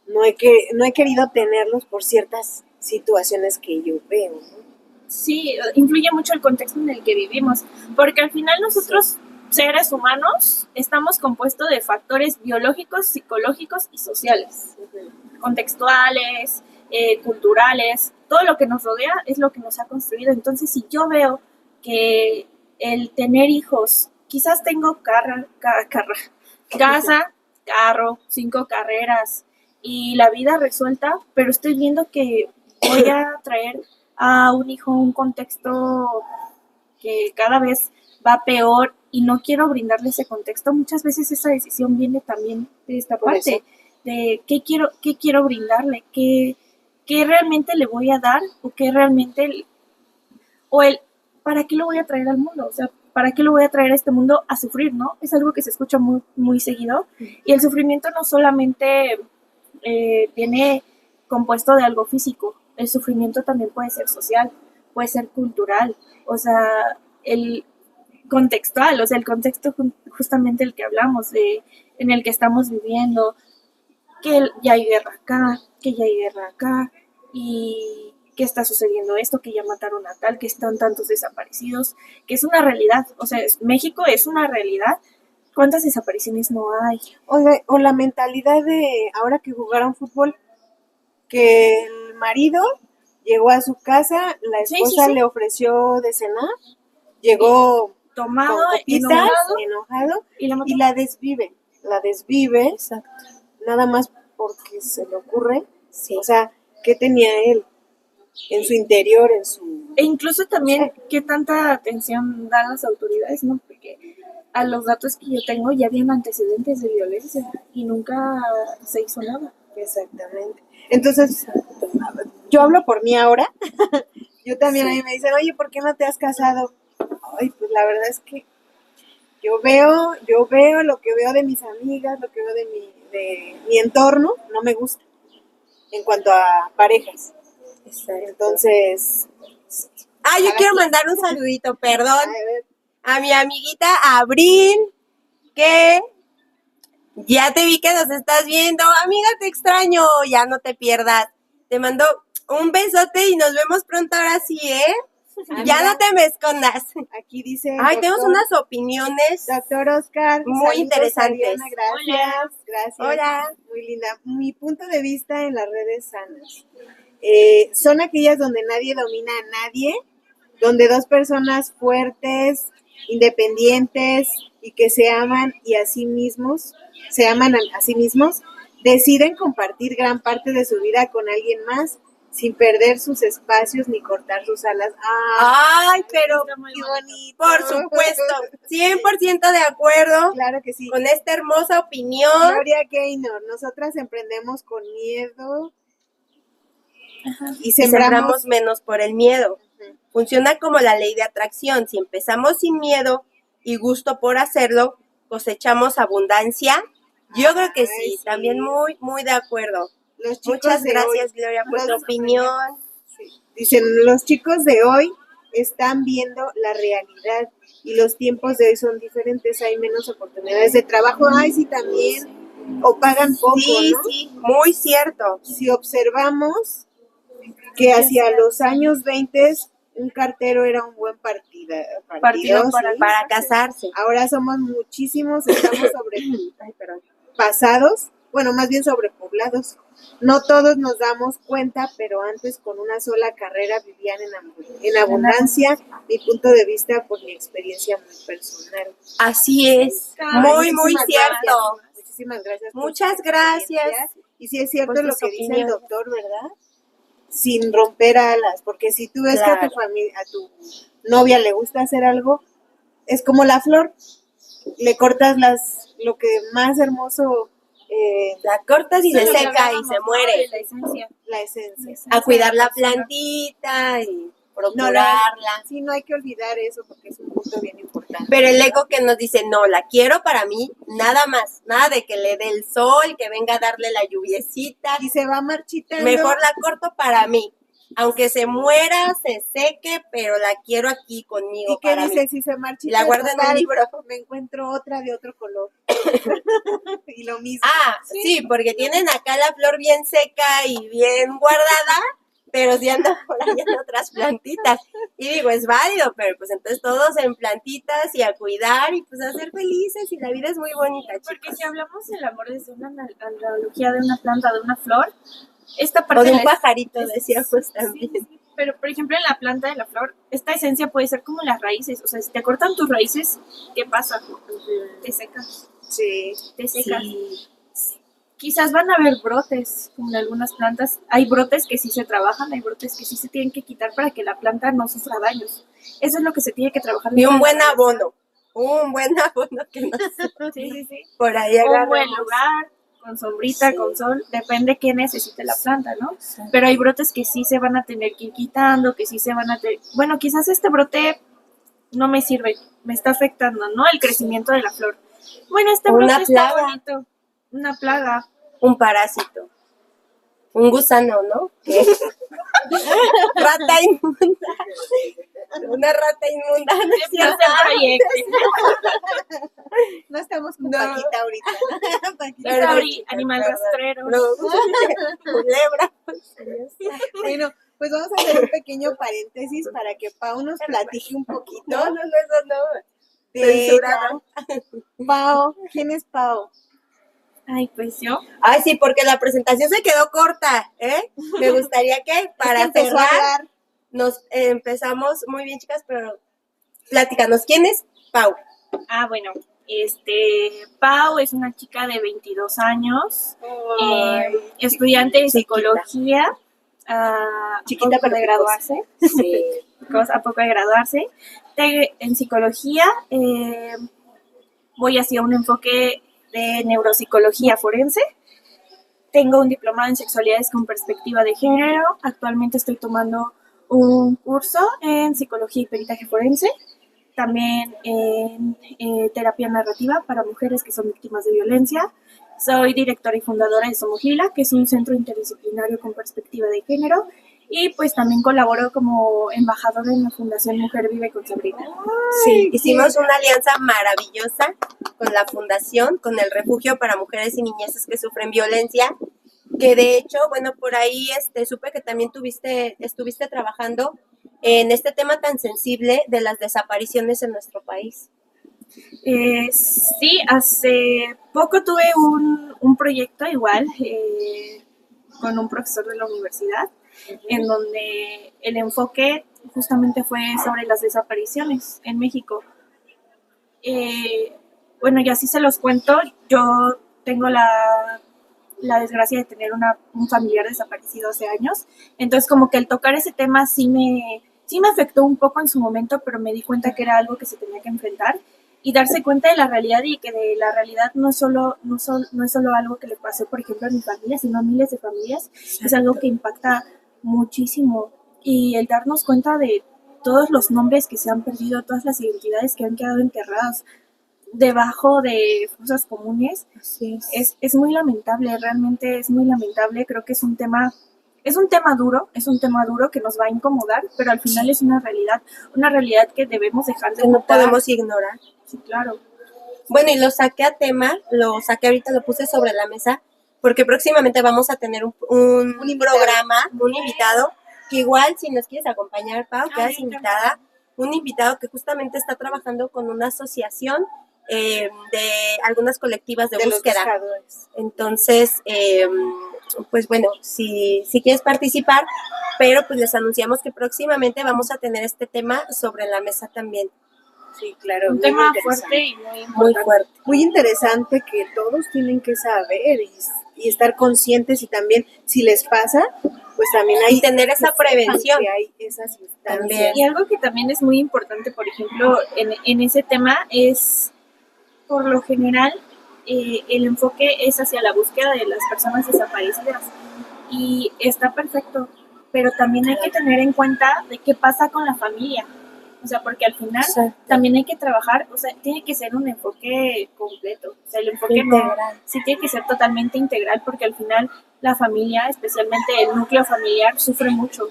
No he querido tenerlos por ciertas situaciones que yo veo, ¿no? Sí, influye mucho el contexto en el que vivimos, porque al final nosotros, seres humanos, estamos compuestos de factores biológicos, psicológicos y sociales, contextuales, culturales. Todo lo que nos rodea es lo que nos ha construido. Entonces, si yo veo que el tener hijos, quizás tengo casa, carro, 5 carreras y la vida resuelta, pero estoy viendo que voy a traer a un hijo un contexto que cada vez va peor y no quiero brindarle ese contexto. Muchas veces esa decisión viene también de esta parte, de qué quiero brindarle, qué realmente le voy a dar o qué realmente, para qué lo voy a traer al mundo. O sea, ¿para qué lo voy a traer a este mundo a sufrir, no? Es algo que se escucha muy, muy seguido. Y el sufrimiento no solamente viene compuesto de algo físico. El sufrimiento también puede ser social, puede ser cultural, o sea, el contextual, o sea, el contexto justamente el que hablamos, en el que estamos viviendo, que ya hay guerra acá, que ya hay guerra acá, y que está sucediendo esto, que ya mataron a tal, que están tantos desaparecidos, que es una realidad. O sea, México es una realidad. ¿Cuántas desapariciones no hay? O la mentalidad de ahora que jugaron fútbol, que el marido llegó a su casa, la esposa sí. le ofreció de cenar, llegó Tomado, con copitas, enojado y la desvive. Exacto. Nada más porque se le ocurre. Sí. O sea, ¿qué tenía él en su interior, en su... E incluso también qué tanta atención dan las autoridades, ¿no? Porque a los datos que yo tengo ya habían antecedentes de violencia y nunca se hizo nada. Exactamente. Entonces, yo hablo por mí ahora. Yo también, a mí me dicen, oye, ¿por qué no te has casado? Ay, pues la verdad es que yo veo lo que veo de mis amigas, lo que veo de mi entorno, no me gusta en cuanto a parejas. Exacto. Entonces, yo quiero mandar un saludito, perdón, a ver, a mi amiguita Abril, que ya te vi que nos estás viendo. Amiga, te extraño, ya no te pierdas. Te mando un besote y nos vemos pronto ahora sí, ¿eh? Ya no te me escondas. aquí dice Tenemos unas opiniones. Doctor Oscar, muy saludos, interesantes. Ariana, gracias. Hola. Muy linda. Mi punto de vista en las redes sanas. Son aquellas donde nadie domina a nadie, donde dos personas fuertes, independientes y que se aman a sí mismos, deciden compartir gran parte de su vida con alguien más sin perder sus espacios ni cortar sus alas. Ay, pero qué bonito. por supuesto, 100% de acuerdo. Claro que sí. Con esta hermosa opinión. Gloria Gaynor, nosotras emprendemos con miedo. Ajá. Y sembramos menos por el miedo. Funciona como la ley de atracción. Si empezamos sin miedo y gusto por hacerlo, cosechamos abundancia. Yo creo que sí, también muy, muy de acuerdo. Muchas gracias, Gloria, por tu opinión. Sí. Dicen, los chicos de hoy están viendo la realidad y los tiempos de hoy son diferentes, hay menos oportunidades de trabajo. Ay, sí, también. O pagan poco, sí, ¿no? Sí, muy cierto. Si observamos que hacia los años 20 un cartero era un buen partido para casarse. Ahora somos muchísimos, estamos pasados, bueno, más bien sobrepoblados. No todos nos damos cuenta, pero antes con una sola carrera vivían en abundancia. Mi punto de vista por mi experiencia muy personal. Así es, muy, muy cierto. Muchísimas gracias. Muchas gracias. Y sí es cierto lo que dice el doctor, ¿verdad? Sin romper alas, porque si tú ves que a tu familia, a tu novia le gusta hacer algo, es como la flor, le cortas lo que más hermoso, la cortas y se seca y se muere. La esencia. A cuidar la plantita y procurarla. Sí, no hay que olvidar eso porque es un punto bien importante. Pero el ego que nos dice, no, la quiero para mí, nada más, nada de que le dé el sol, que venga a darle la lluviecita. Y se va marchitando. Mejor la corto para mí. Aunque se muera, se seque, pero la quiero aquí conmigo. ¿Y qué dice? Si se marchita, la guardo en un libro. Me encuentro otra de otro color. Y lo mismo. Sí, porque tienen acá la flor bien seca y bien guardada, pero sí andan por ahí en otras plantitas. Y digo, es válido, pero pues entonces todos en plantitas y a cuidar y pues a ser felices y la vida es muy bonita, chicos. Porque si hablamos del amor desde una analogía de una planta, de una flor, esta parte o de un pajarito, decía pues también. Sí. Pero, por ejemplo, en la planta de la flor, esta esencia puede ser como las raíces. O sea, si te cortan tus raíces, ¿qué pasa? Te secas. Sí. Te secas. Sí. Quizás van a haber brotes, como en algunas plantas. Hay brotes que sí se trabajan, hay brotes que sí se tienen que quitar para que la planta no sufra daños. Eso es lo que se tiene que trabajar. Y un buen abono. Que no sí. Por ahí agarramos. Un buen lugar. Con sombrita, con sol, depende qué necesite la planta, ¿no? Sí. Pero hay brotes que sí se van a tener que ir quitando, que sí se van a tener... Bueno, quizás este brote no me sirve, me está afectando, ¿no? El crecimiento de la flor. Bueno, este brote está bonito. Una plaga. Un parásito. Un gusano, ¿no? Rata inmunda. Una rata inmunda. No es cierto proyecto. No estamos con Paquita ahorita. Paquita, animal rastrero. Culebra. Bueno, Pues vamos a hacer un pequeño paréntesis para que Pau nos platique un poquito. No, eso no. De Censurado. Pau, ¿quién es Pau? Ay, pues yo. Ay, sí, porque la presentación se quedó corta, ¿eh? Me gustaría que para Es que empezó a cerrar hablar. nos empezamos muy bien, chicas, pero platícanos, ¿quién es Pau? Bueno, Pau es una chica de 22 años, estudiante de chiquita. psicología, Chiquita, a poco pero de graduarse, Sí. a poco de graduarse. En psicología voy hacia un enfoque de neuropsicología forense. Tengo un diplomado en sexualidades con perspectiva de género. Actualmente estoy tomando un curso en psicología y peritaje forense. También en terapia narrativa para mujeres que son víctimas de violencia. Soy directora y fundadora de Somogila, que es un centro interdisciplinario con perspectiva de género. Y pues también colaboro como embajadora en la Fundación Mujer Vive con Sabrina. Sí, hicimos una alianza maravillosa con la fundación, con el refugio para mujeres y niñeces que sufren violencia, que de hecho, bueno, por ahí supe que también estuviste trabajando en este tema tan sensible de las desapariciones en nuestro país. Sí, hace poco tuve un proyecto igual con un profesor de la universidad, en donde el enfoque justamente fue sobre las desapariciones en México. Bueno, y así se los cuento, yo tengo la desgracia de tener un familiar desaparecido hace años, entonces como que el tocar ese tema sí me afectó un poco en su momento, pero me di cuenta que era algo que se tenía que enfrentar y darse cuenta de la realidad y que de la realidad no es solo algo que le pasó, por ejemplo, a mi familia, sino a miles de familias. Exacto. Es algo que impacta muchísimo y el darnos cuenta de todos los nombres que se han perdido, todas las identidades que han quedado enterradas debajo de fosas comunes, es muy lamentable, realmente es muy lamentable. Creo que es un tema duro que nos va a incomodar, pero al final es una realidad que debemos dejar de ocultar. No podemos ignorar. Sí, claro. Bueno, y lo saqué ahorita, lo puse sobre la mesa, porque próximamente vamos a tener un programa, un invitado, que igual si nos quieres acompañar, Pau, quedas invitada, un invitado que justamente está trabajando con una asociación de algunas colectivas de búsqueda. Entonces, pues bueno, si quieres participar, pero pues les anunciamos que próximamente vamos a tener este tema sobre la mesa también. Sí, claro. Un tema fuerte y muy fuerte. Muy interesante que todos tienen que saber y estar conscientes, y también si les pasa, pues también hay y tener esa prevención. Que hay esas también. Y algo que también es muy importante, por ejemplo, en ese tema es, por lo general, el enfoque es hacia la búsqueda de las personas desaparecidas y está perfecto, pero también hay que tener en cuenta de qué pasa con la familia. O sea, porque al final también hay que trabajar, o sea, tiene que ser un enfoque completo. O sea, el enfoque sí tiene que ser totalmente integral, porque al final la familia, especialmente el núcleo familiar, sufre mucho.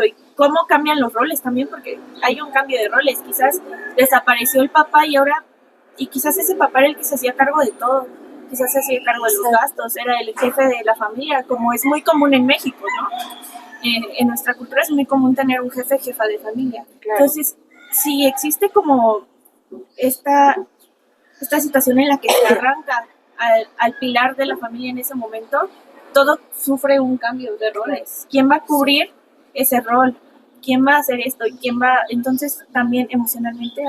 Y cómo cambian los roles también, porque hay un cambio de roles. Quizás desapareció el papá y quizás ese papá era el que se hacía cargo de todo. Quizás se hacía cargo de los gastos, era el jefe de la familia, como es muy común en México, ¿no? En nuestra cultura es muy común tener un jefa de familia. Claro. Entonces, si existe como esta situación en la que se arranca al pilar de la familia en ese momento, todo sufre un cambio de roles. ¿Quién va a cubrir ese rol? ¿Quién va a hacer esto? Entonces también emocionalmente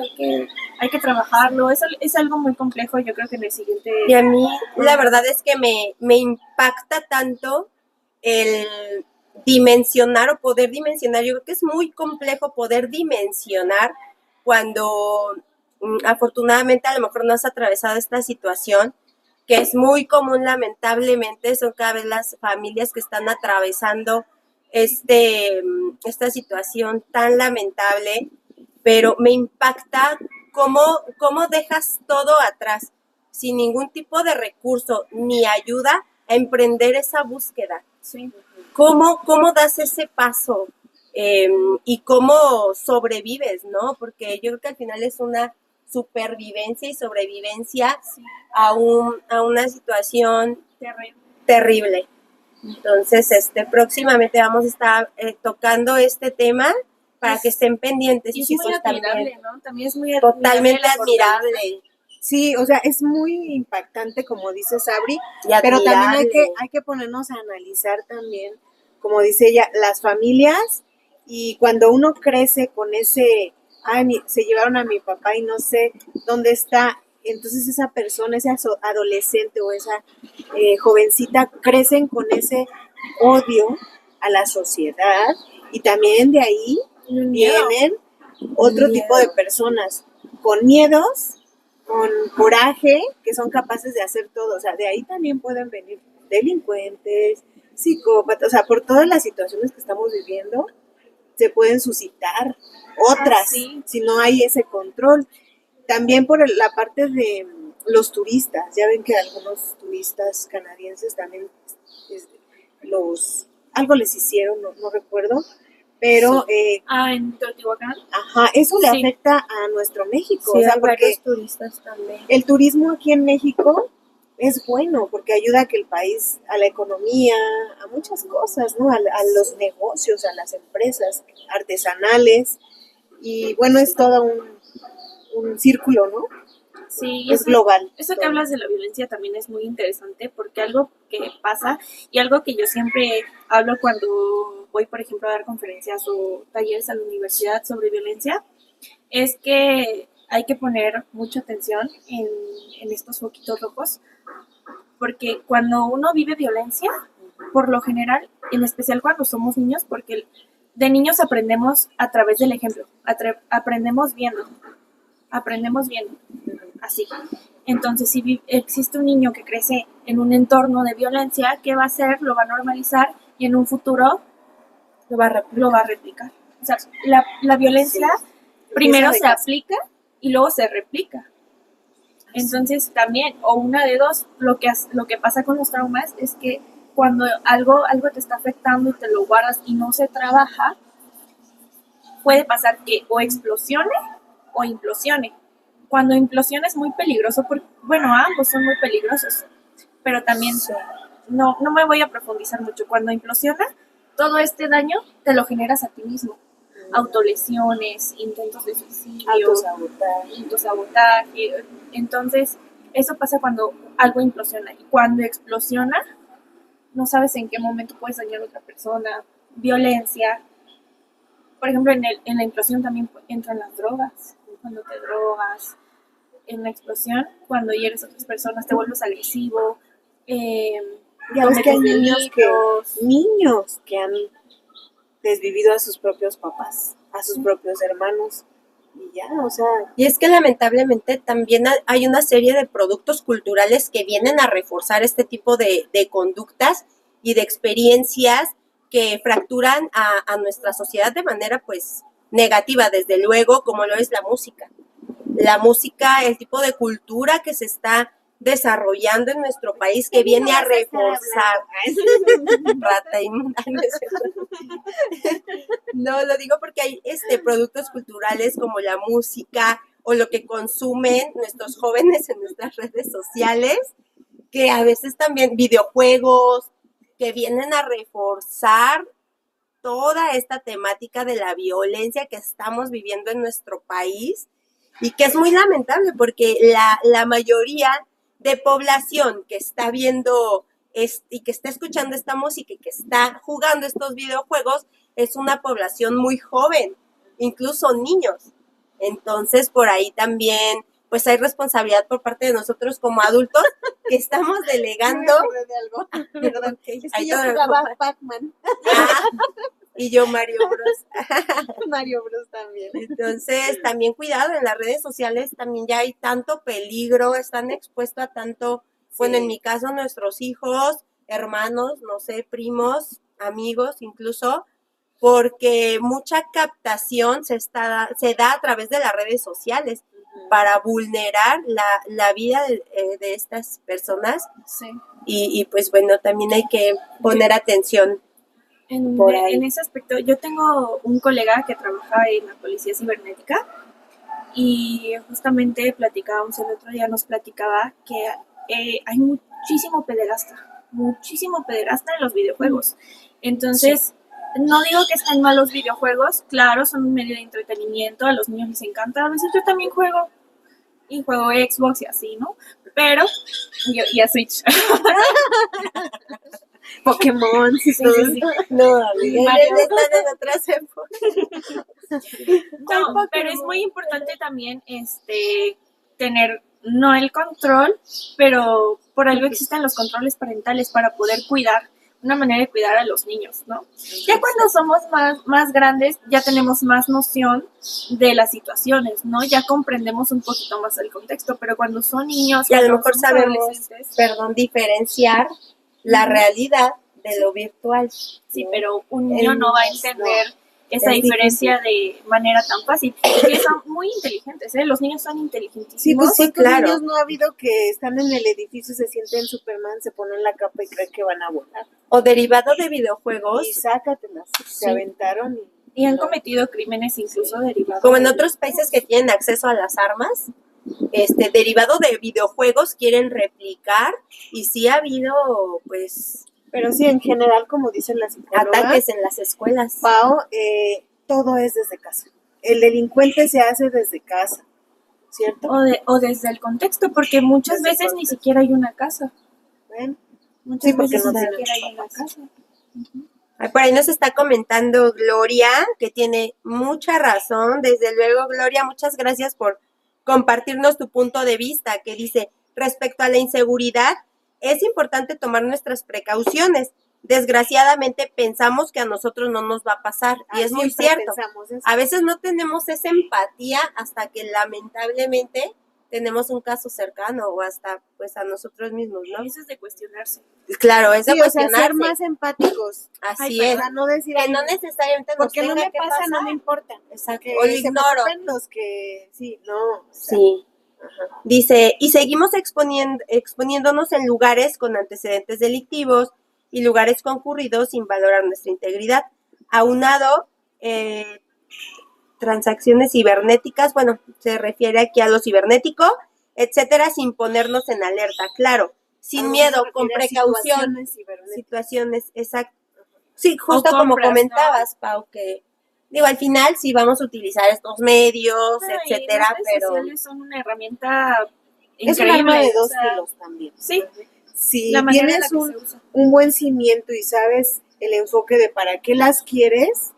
hay que trabajarlo. Es algo muy complejo, yo creo que en el siguiente... Y a mí la verdad es que me impacta tanto el dimensionar o poder dimensionar. Yo creo que es muy complejo poder dimensionar cuando afortunadamente a lo mejor no has atravesado esta situación, que es muy común, lamentablemente. Son cada vez las familias que están atravesando esta situación tan lamentable, pero me impacta cómo dejas todo atrás sin ningún tipo de recurso ni ayuda a emprender esa búsqueda. Sí. ¿Cómo das ese paso y cómo sobrevives, ¿no? Porque yo creo que al final es una supervivencia y sobrevivencia a una situación terrible. Entonces, próximamente vamos a estar tocando este tema para que estén pendientes. Y es y muy pues admirable, ¿no? También es muy totalmente admirable. admirable. Sí, o sea, es muy impactante, como dice Sabri, Y pero también admirable. hay que ponernos a analizar también, como dice ella, las familias, y cuando uno crece con ese, ay, se llevaron a mi papá y no sé dónde está, entonces esa persona, ese adolescente o esa jovencita crecen con ese odio a la sociedad, y también de ahí vienen otro tipo de personas con miedos, con coraje, que son capaces de hacer todo. O sea, de ahí también pueden venir delincuentes, psicópatas, o sea, por todas las situaciones que estamos viviendo, se pueden suscitar otras, sí. si no hay ese control. También por la parte de los turistas, ya ven que algunos turistas canadienses también algo les hicieron, no recuerdo, pero en Teotihuacán. Ajá, eso le Sí. afecta a nuestro México, Sí, o sea, hay porque varios turistas también. el turismo aquí en México es bueno, porque ayuda a que el país, a la economía, a muchas cosas, ¿no? A los negocios, a las empresas artesanales, y bueno, es todo un círculo, ¿no? Sí, Es global. Eso que todo. hablas de la violencia también es muy interesante porque algo que pasa y algo que yo siempre hablo cuando voy, por ejemplo, a dar conferencias o talleres a la universidad sobre violencia, es que hay que poner mucha atención en estos foquitos rojos porque cuando uno vive violencia, por lo general, en especial cuando somos niños, porque de niños aprendemos a través del ejemplo, aprendemos viendo, así. Entonces, si existe un niño que crece en un entorno de violencia, ¿qué va a hacer? Lo va a normalizar y en un futuro lo va a replicar. O sea, la violencia primero se aplica y luego se replica. Entonces, también, o una de dos, lo que pasa con los traumas es que cuando algo te está afectando y te lo guardas y no se trabaja, puede pasar que o explosione o implosione. Cuando implosiona es muy peligroso, porque, bueno, ambos son muy peligrosos, pero también no me voy a profundizar mucho. Cuando implosiona, todo este daño te lo generas a ti mismo. Autolesiones, intentos de suicidio, autosabotaje. Entonces, eso pasa cuando algo implosiona. Y cuando explosiona, no sabes en qué momento puedes dañar a otra persona. Violencia. Por ejemplo, en la implosión también entran las drogas. Cuando te drogas, en la explosión, cuando hieres a otras personas, te vuelves agresivo. Ya ves que hay niños que han desvivido a sus propios papás, a sus propios hermanos. Y ya, o sea. Y es que lamentablemente también hay una serie de productos culturales que vienen a reforzar este tipo de conductas y de experiencias que fracturan a nuestra sociedad de manera pues negativa, desde luego, como lo es la música. La música, el tipo de cultura que se está desarrollando en nuestro país, que viene a reforzar. Rata inmunda. No, lo digo porque hay productos culturales como la música o lo que consumen nuestros jóvenes en nuestras redes sociales, que a veces también videojuegos, que vienen a reforzar toda esta temática de la violencia que estamos viviendo en nuestro país y que es muy lamentable porque la mayoría de población que está viendo y que está escuchando esta música y que está jugando estos videojuegos es una población muy joven, incluso niños. Entonces, por ahí también, pues hay responsabilidad por parte de nosotros como adultos que estamos delegando. De algo. Perdón, es que yo Ahí jugaba Pac-Man. Y yo Mario Bros. Mario Bros también. Entonces, también cuidado, en las redes sociales también ya hay tanto peligro, están expuestos a tanto, bueno, en mi caso, nuestros hijos, hermanos, no sé, primos, amigos incluso, porque mucha captación se da a través de las redes sociales para vulnerar la vida de estas personas. Sí. Y pues bueno, también hay que poner atención. En ese aspecto, yo tengo un colega que trabaja en la policía cibernética y justamente platicábamos el otro día, nos platicaba que hay muchísimo pederasta. muchísimo pederasta en los videojuegos. Entonces, no digo que estén mal los videojuegos, claro, son un medio de entretenimiento, a los niños les encanta, a veces yo también juego, y juego Xbox y así, ¿no? Pero, y a Switch. Pokémon, sí, Sí, sí, sí. No, Mario. están en otras épocas. No, pero es muy importante también tener no el control, pero por algo existen los controles parentales para poder cuidar, una manera de cuidar a los niños, ¿no? Ya cuando somos más grandes, ya tenemos más noción de las situaciones, ¿no? Ya comprendemos un poquito más el contexto, pero cuando son niños, Y a lo cuando mejor somos sabemos, adolescentes, diferenciar la realidad de lo virtual. sí, pero un niño no va a entender esa Es diferencia de manera tan fácil. Y son muy inteligentes, ¿eh? Los niños son inteligentísimos. Sí, pues Sí, ¿cuántos claro. niños no ha habido que están en el edificio, se sienten Superman, se ponen la capa y creen que van a volar? O derivado de videojuegos, Y sácatelas, se Sí. aventaron Y han cometido crímenes incluso derivados. como en otros países que tienen acceso a las armas, derivado de videojuegos quieren replicar, y sí ha habido pues Pero sí, en general, como dice la psicóloga, ataques en las escuelas. Pau, todo es desde casa. El delincuente se hace desde casa, ¿cierto? O desde el contexto, porque muchas Desde el veces ni contexto. siquiera hay una casa. Bueno, Muchas Sí, porque veces no ni tienen siquiera hay una papás. casa. Ay, por ahí nos está comentando Gloria, que tiene mucha razón. Desde luego, Gloria, muchas gracias por compartirnos tu punto de vista, que dice, respecto a la inseguridad, es importante tomar nuestras precauciones. Desgraciadamente pensamos que a nosotros no nos va a pasar, y es muy siempre cierto. pensamos eso. A veces no tenemos esa empatía hasta que lamentablemente tenemos un caso cercano, o hasta pues a nosotros mismos, ¿no? Eso es de cuestionarse. Claro, es de Sí, o sea, cuestionarse. ser más empáticos. Así Ay, es. O sea, no decir, Que "Ay, no necesariamente nos porque no tenga me que pasa, pasar. no me importa". Exacto. Que O lo se ignoro. preocupen los que, sí, no. o sea, Sí. ajá. Dice, y seguimos exponiéndonos en lugares con antecedentes delictivos y lugares concurridos sin valorar nuestra integridad. Aunado, transacciones cibernéticas, bueno, se refiere aquí a lo cibernético, etcétera, sin ponernos en alerta, claro, A sin lo miedo, mejor con se refiere a precaución. situaciones cibernéticas. Situaciones, exacto. Sí, justo O como compras, comentabas, Pau, que digo, al final sí vamos a utilizar estos medios, Ay, etcétera, las redes pero sociales son una herramienta Es un increíble. arma de o dos sea, filos también. Sí, Si la manera en la tienes que se usa. un buen cimiento y sabes el enfoque de para qué las quieres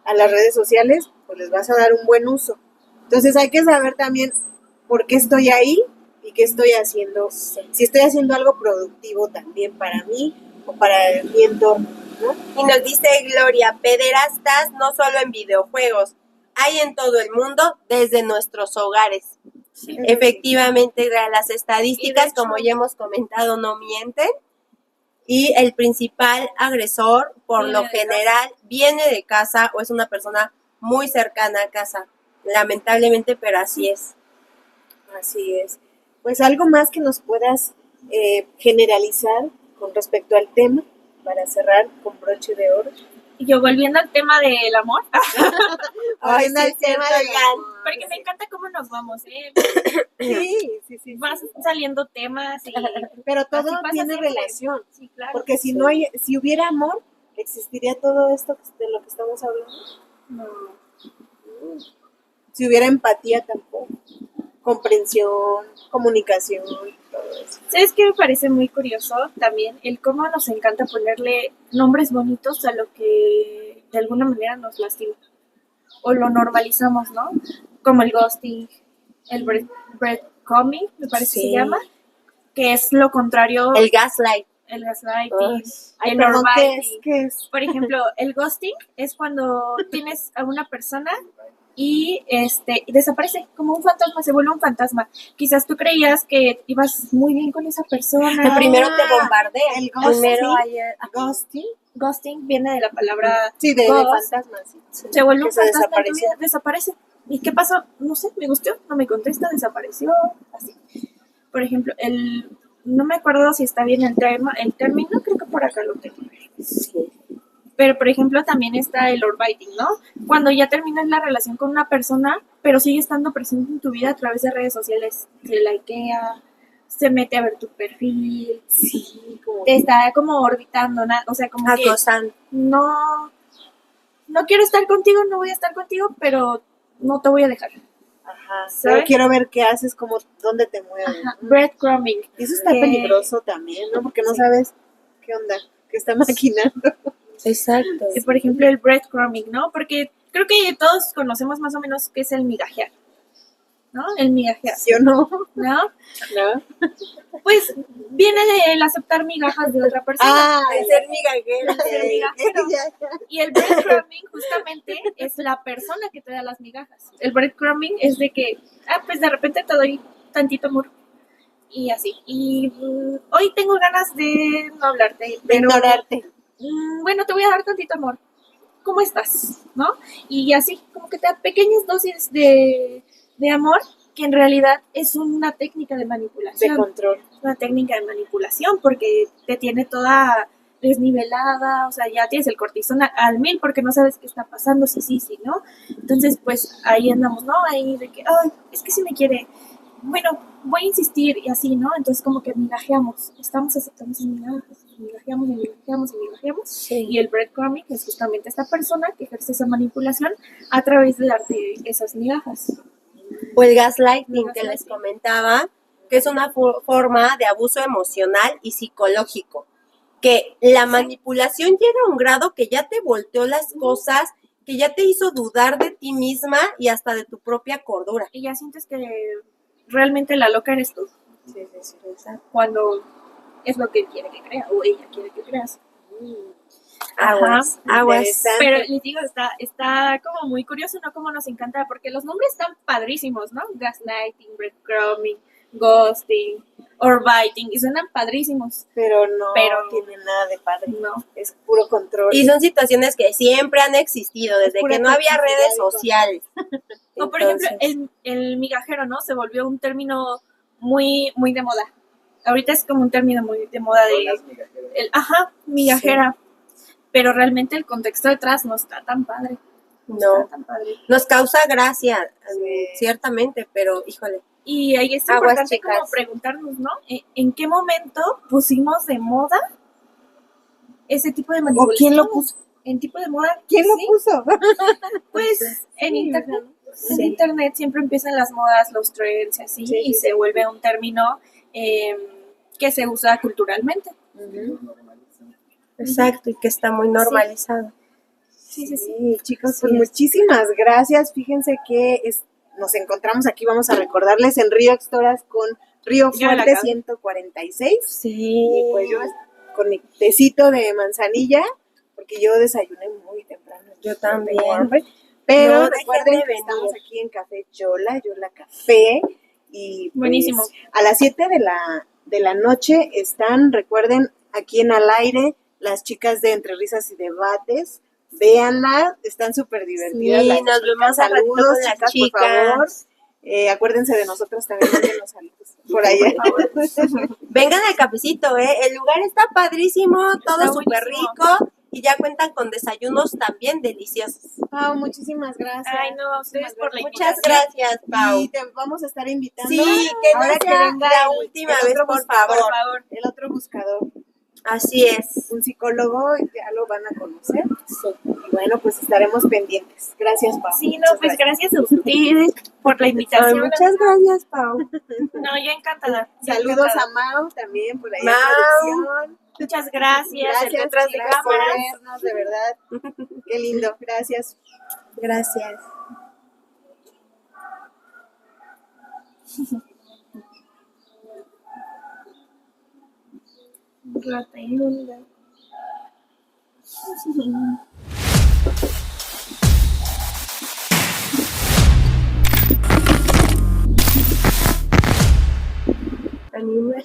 a las redes sociales, pues les vas a dar un buen uso. Entonces hay que saber también por qué estoy ahí y qué estoy haciendo. Si estoy haciendo algo productivo también para mí o para mi entorno, ¿no? y nos dice Gloria, pederastas no solo en videojuegos, hay en todo el mundo, desde nuestros hogares. Sí. Efectivamente, las Y estadísticas, de hecho- como ya hemos comentado, no mienten. Y el principal agresor, por Viene lo de general, viene de casa o es una persona muy cercana a casa. Lamentablemente, pero así es. Así es. Pues algo más que nos puedas generalizar con respecto al tema para cerrar con broche de oro. Y yo volviendo al tema del amor, Ay, Volviendo sí, al es cierto, tema del Jan. amor, porque me sí. encanta cómo nos vamos, Sí. Van saliendo temas y Pero todo así pasa tiene siempre. relación, Sí, claro. porque si no hay, si hubiera amor, existiría todo esto de lo que estamos hablando. No. Si hubiera empatía tampoco, comprensión, comunicación, todo eso. ¿Sabes qué me parece muy curioso también? El cómo nos encanta ponerle nombres bonitos a lo que de alguna manera nos lastima. O lo normalizamos, ¿no? Como el ghosting, el breadcrumbing, me parece que Sí. se llama, que es lo contrario, El gaslight. el gaslighting, Ay. Ay, el perdón, orbiting. ¿qué es? Por ejemplo, el ghosting es cuando tienes a una persona y desaparece como un fantasma, se vuelve un fantasma. Quizás tú creías que ibas muy bien con esa persona. Que primero te bombardea. el ghosting. Primero ayer. Ghosting. Ghosting viene de la palabra Sí, de ghost. fantasmas. Sí. Se vuelve Que un se fantasma en tu desapareció. vida, desaparece. ¿Y qué pasó? No sé, me gustó, no me contesta, desapareció, así. Por ejemplo, no me acuerdo si está bien el término, creo que por acá lo tengo. Sí. Pero, por ejemplo, también está el orbiting, ¿no? Cuando ya terminas la relación con una persona, pero sigue estando presente en tu vida a través de redes sociales. Se likea, se mete a ver tu perfil, Sí, como te está como orbitando, o sea, como que Acosando. no quiero estar contigo, no voy a estar contigo, pero no te voy a dejar. ajá, ¿sabes? pero quiero ver qué haces, como dónde te mueves. Ajá, ¿No? breadcrumbing. Y eso está que- peligroso también, ¿no? Porque no Sí. sabes qué onda, qué está maquinando. Exacto. Por ejemplo, el breadcrumbing, ¿no? Porque creo que todos conocemos más o menos qué es el migajear, ¿no? El migajear, Yo no, ¿no? ¿no? Pues viene del aceptar migajas de otra persona. Ah, De ser migajera. ser migajero. ya. Y el breadcrumbing justamente es la persona que te da las migajas. El breadcrumbing es de que, pues de repente te doy tantito amor. Y así. Y hoy tengo ganas de no hablarte, De pero ignorarte. bueno, te voy a dar tantito amor. ¿Cómo estás? ¿No? Y así, como que te da pequeñas dosis de amor, que en realidad es una técnica de De manipulación. control. Una técnica de manipulación porque te tiene toda desnivelada, o sea, ya tienes el cortisol al 1000 porque no sabes qué está pasando, sí, no. Entonces, pues ahí andamos, ¿no? Ahí de que, ay, es que si me quiere, bueno, voy a insistir y así, ¿no? Entonces, como que migajeamos, estamos aceptando esas migajas, migajeamos. Sí. Y el breadcrumbing es justamente esta persona que ejerce esa manipulación a través de darte esas migajas. O el gaslighting que les comentaba, que es una forma de abuso emocional y psicológico. Que la manipulación llega a un grado que ya te volteó las cosas, que ya te hizo dudar de ti misma y hasta de tu propia cordura. Y ya sientes que realmente la loca eres tú. Sí. Cuando es lo que quiere que creas o ella quiere que creas. Aguas. Interesante. Pero les digo, está como muy curioso, ¿no? Como nos encanta, porque los nombres están padrísimos, ¿no? Gaslighting, breadcrumbing, ghosting, orbiting, y suenan padrísimos. Pero no Pero- tiene nada de padre. No. Es puro control. Y son situaciones que siempre han existido, desde pura que no había toxicidad redes y control. sociales. O por ejemplo, Entonces, el migajero, ¿no? Se volvió un término muy, muy de moda. Ahorita es como un término muy de moda migajera. Pero realmente el contexto detrás no está tan padre. no, Está tan padre. nos causa gracia, Sí. ciertamente, pero híjole. Y ahí es Aguas, importante chicas. como preguntarnos, ¿no? ¿En qué momento pusimos de moda ese tipo de ¿O manipulación? quién lo puso? ¿En tipo de moda? ¿Quién Sí, lo puso? Pues en internet. En Sí. internet siempre empiezan las modas, los trends y así, Sí, y sí, se vuelve un término que se usa culturalmente. Exacto, y que está muy normalizado. Sí. Sí, chicos, Así pues es. muchísimas gracias. Fíjense que nos encontramos aquí, vamos a recordarles en Río Extoras con Río Ya la Fuerte acabé. 146. Sí. Y pues yo con mi tecito de manzanilla, porque yo desayuné muy temprano. Yo también. Tengo hambre. Pero No, recuerden dejen de que estamos venir. aquí en Café Yola Café. Y pues, Buenísimo. a las 7 de la noche están, recuerden, aquí en Al Aire, las chicas de Entre Risas y Debates. Véanlas, están súper divertidas. Sí, las nos chicas. vemos al ratito Saludos, con las chicas, por favor. chicas. Acuérdense de nosotros también, mándenos saludos por allá. Vengan al cafecito, el lugar está padrísimo, todo Está súper buenísimo. rico y ya cuentan con desayunos también deliciosos. Pau, muchísimas gracias. Ay, no, a ustedes por la Muchas invitación. gracias, Pau. Y te vamos a estar invitando. Sí, que no ahora sea venga la el- última el vez, otro por buscador, favor. Por favor. El otro buscador, Así es. un psicólogo, ya lo van a conocer. Y bueno, pues estaremos pendientes. Gracias, Pau. Sí, no, Muchas pues gracias a ustedes por la invitación. Ay, muchas gracias, Pau. No, yo encantada. yo Saludos encantada. a Mau también por ahí en Mau. producción. Muchas gracias. Gracias, detrás de gracias por cámaras. vernos, de verdad. Qué lindo, gracias. Gracias. Rata inmunda. Animal.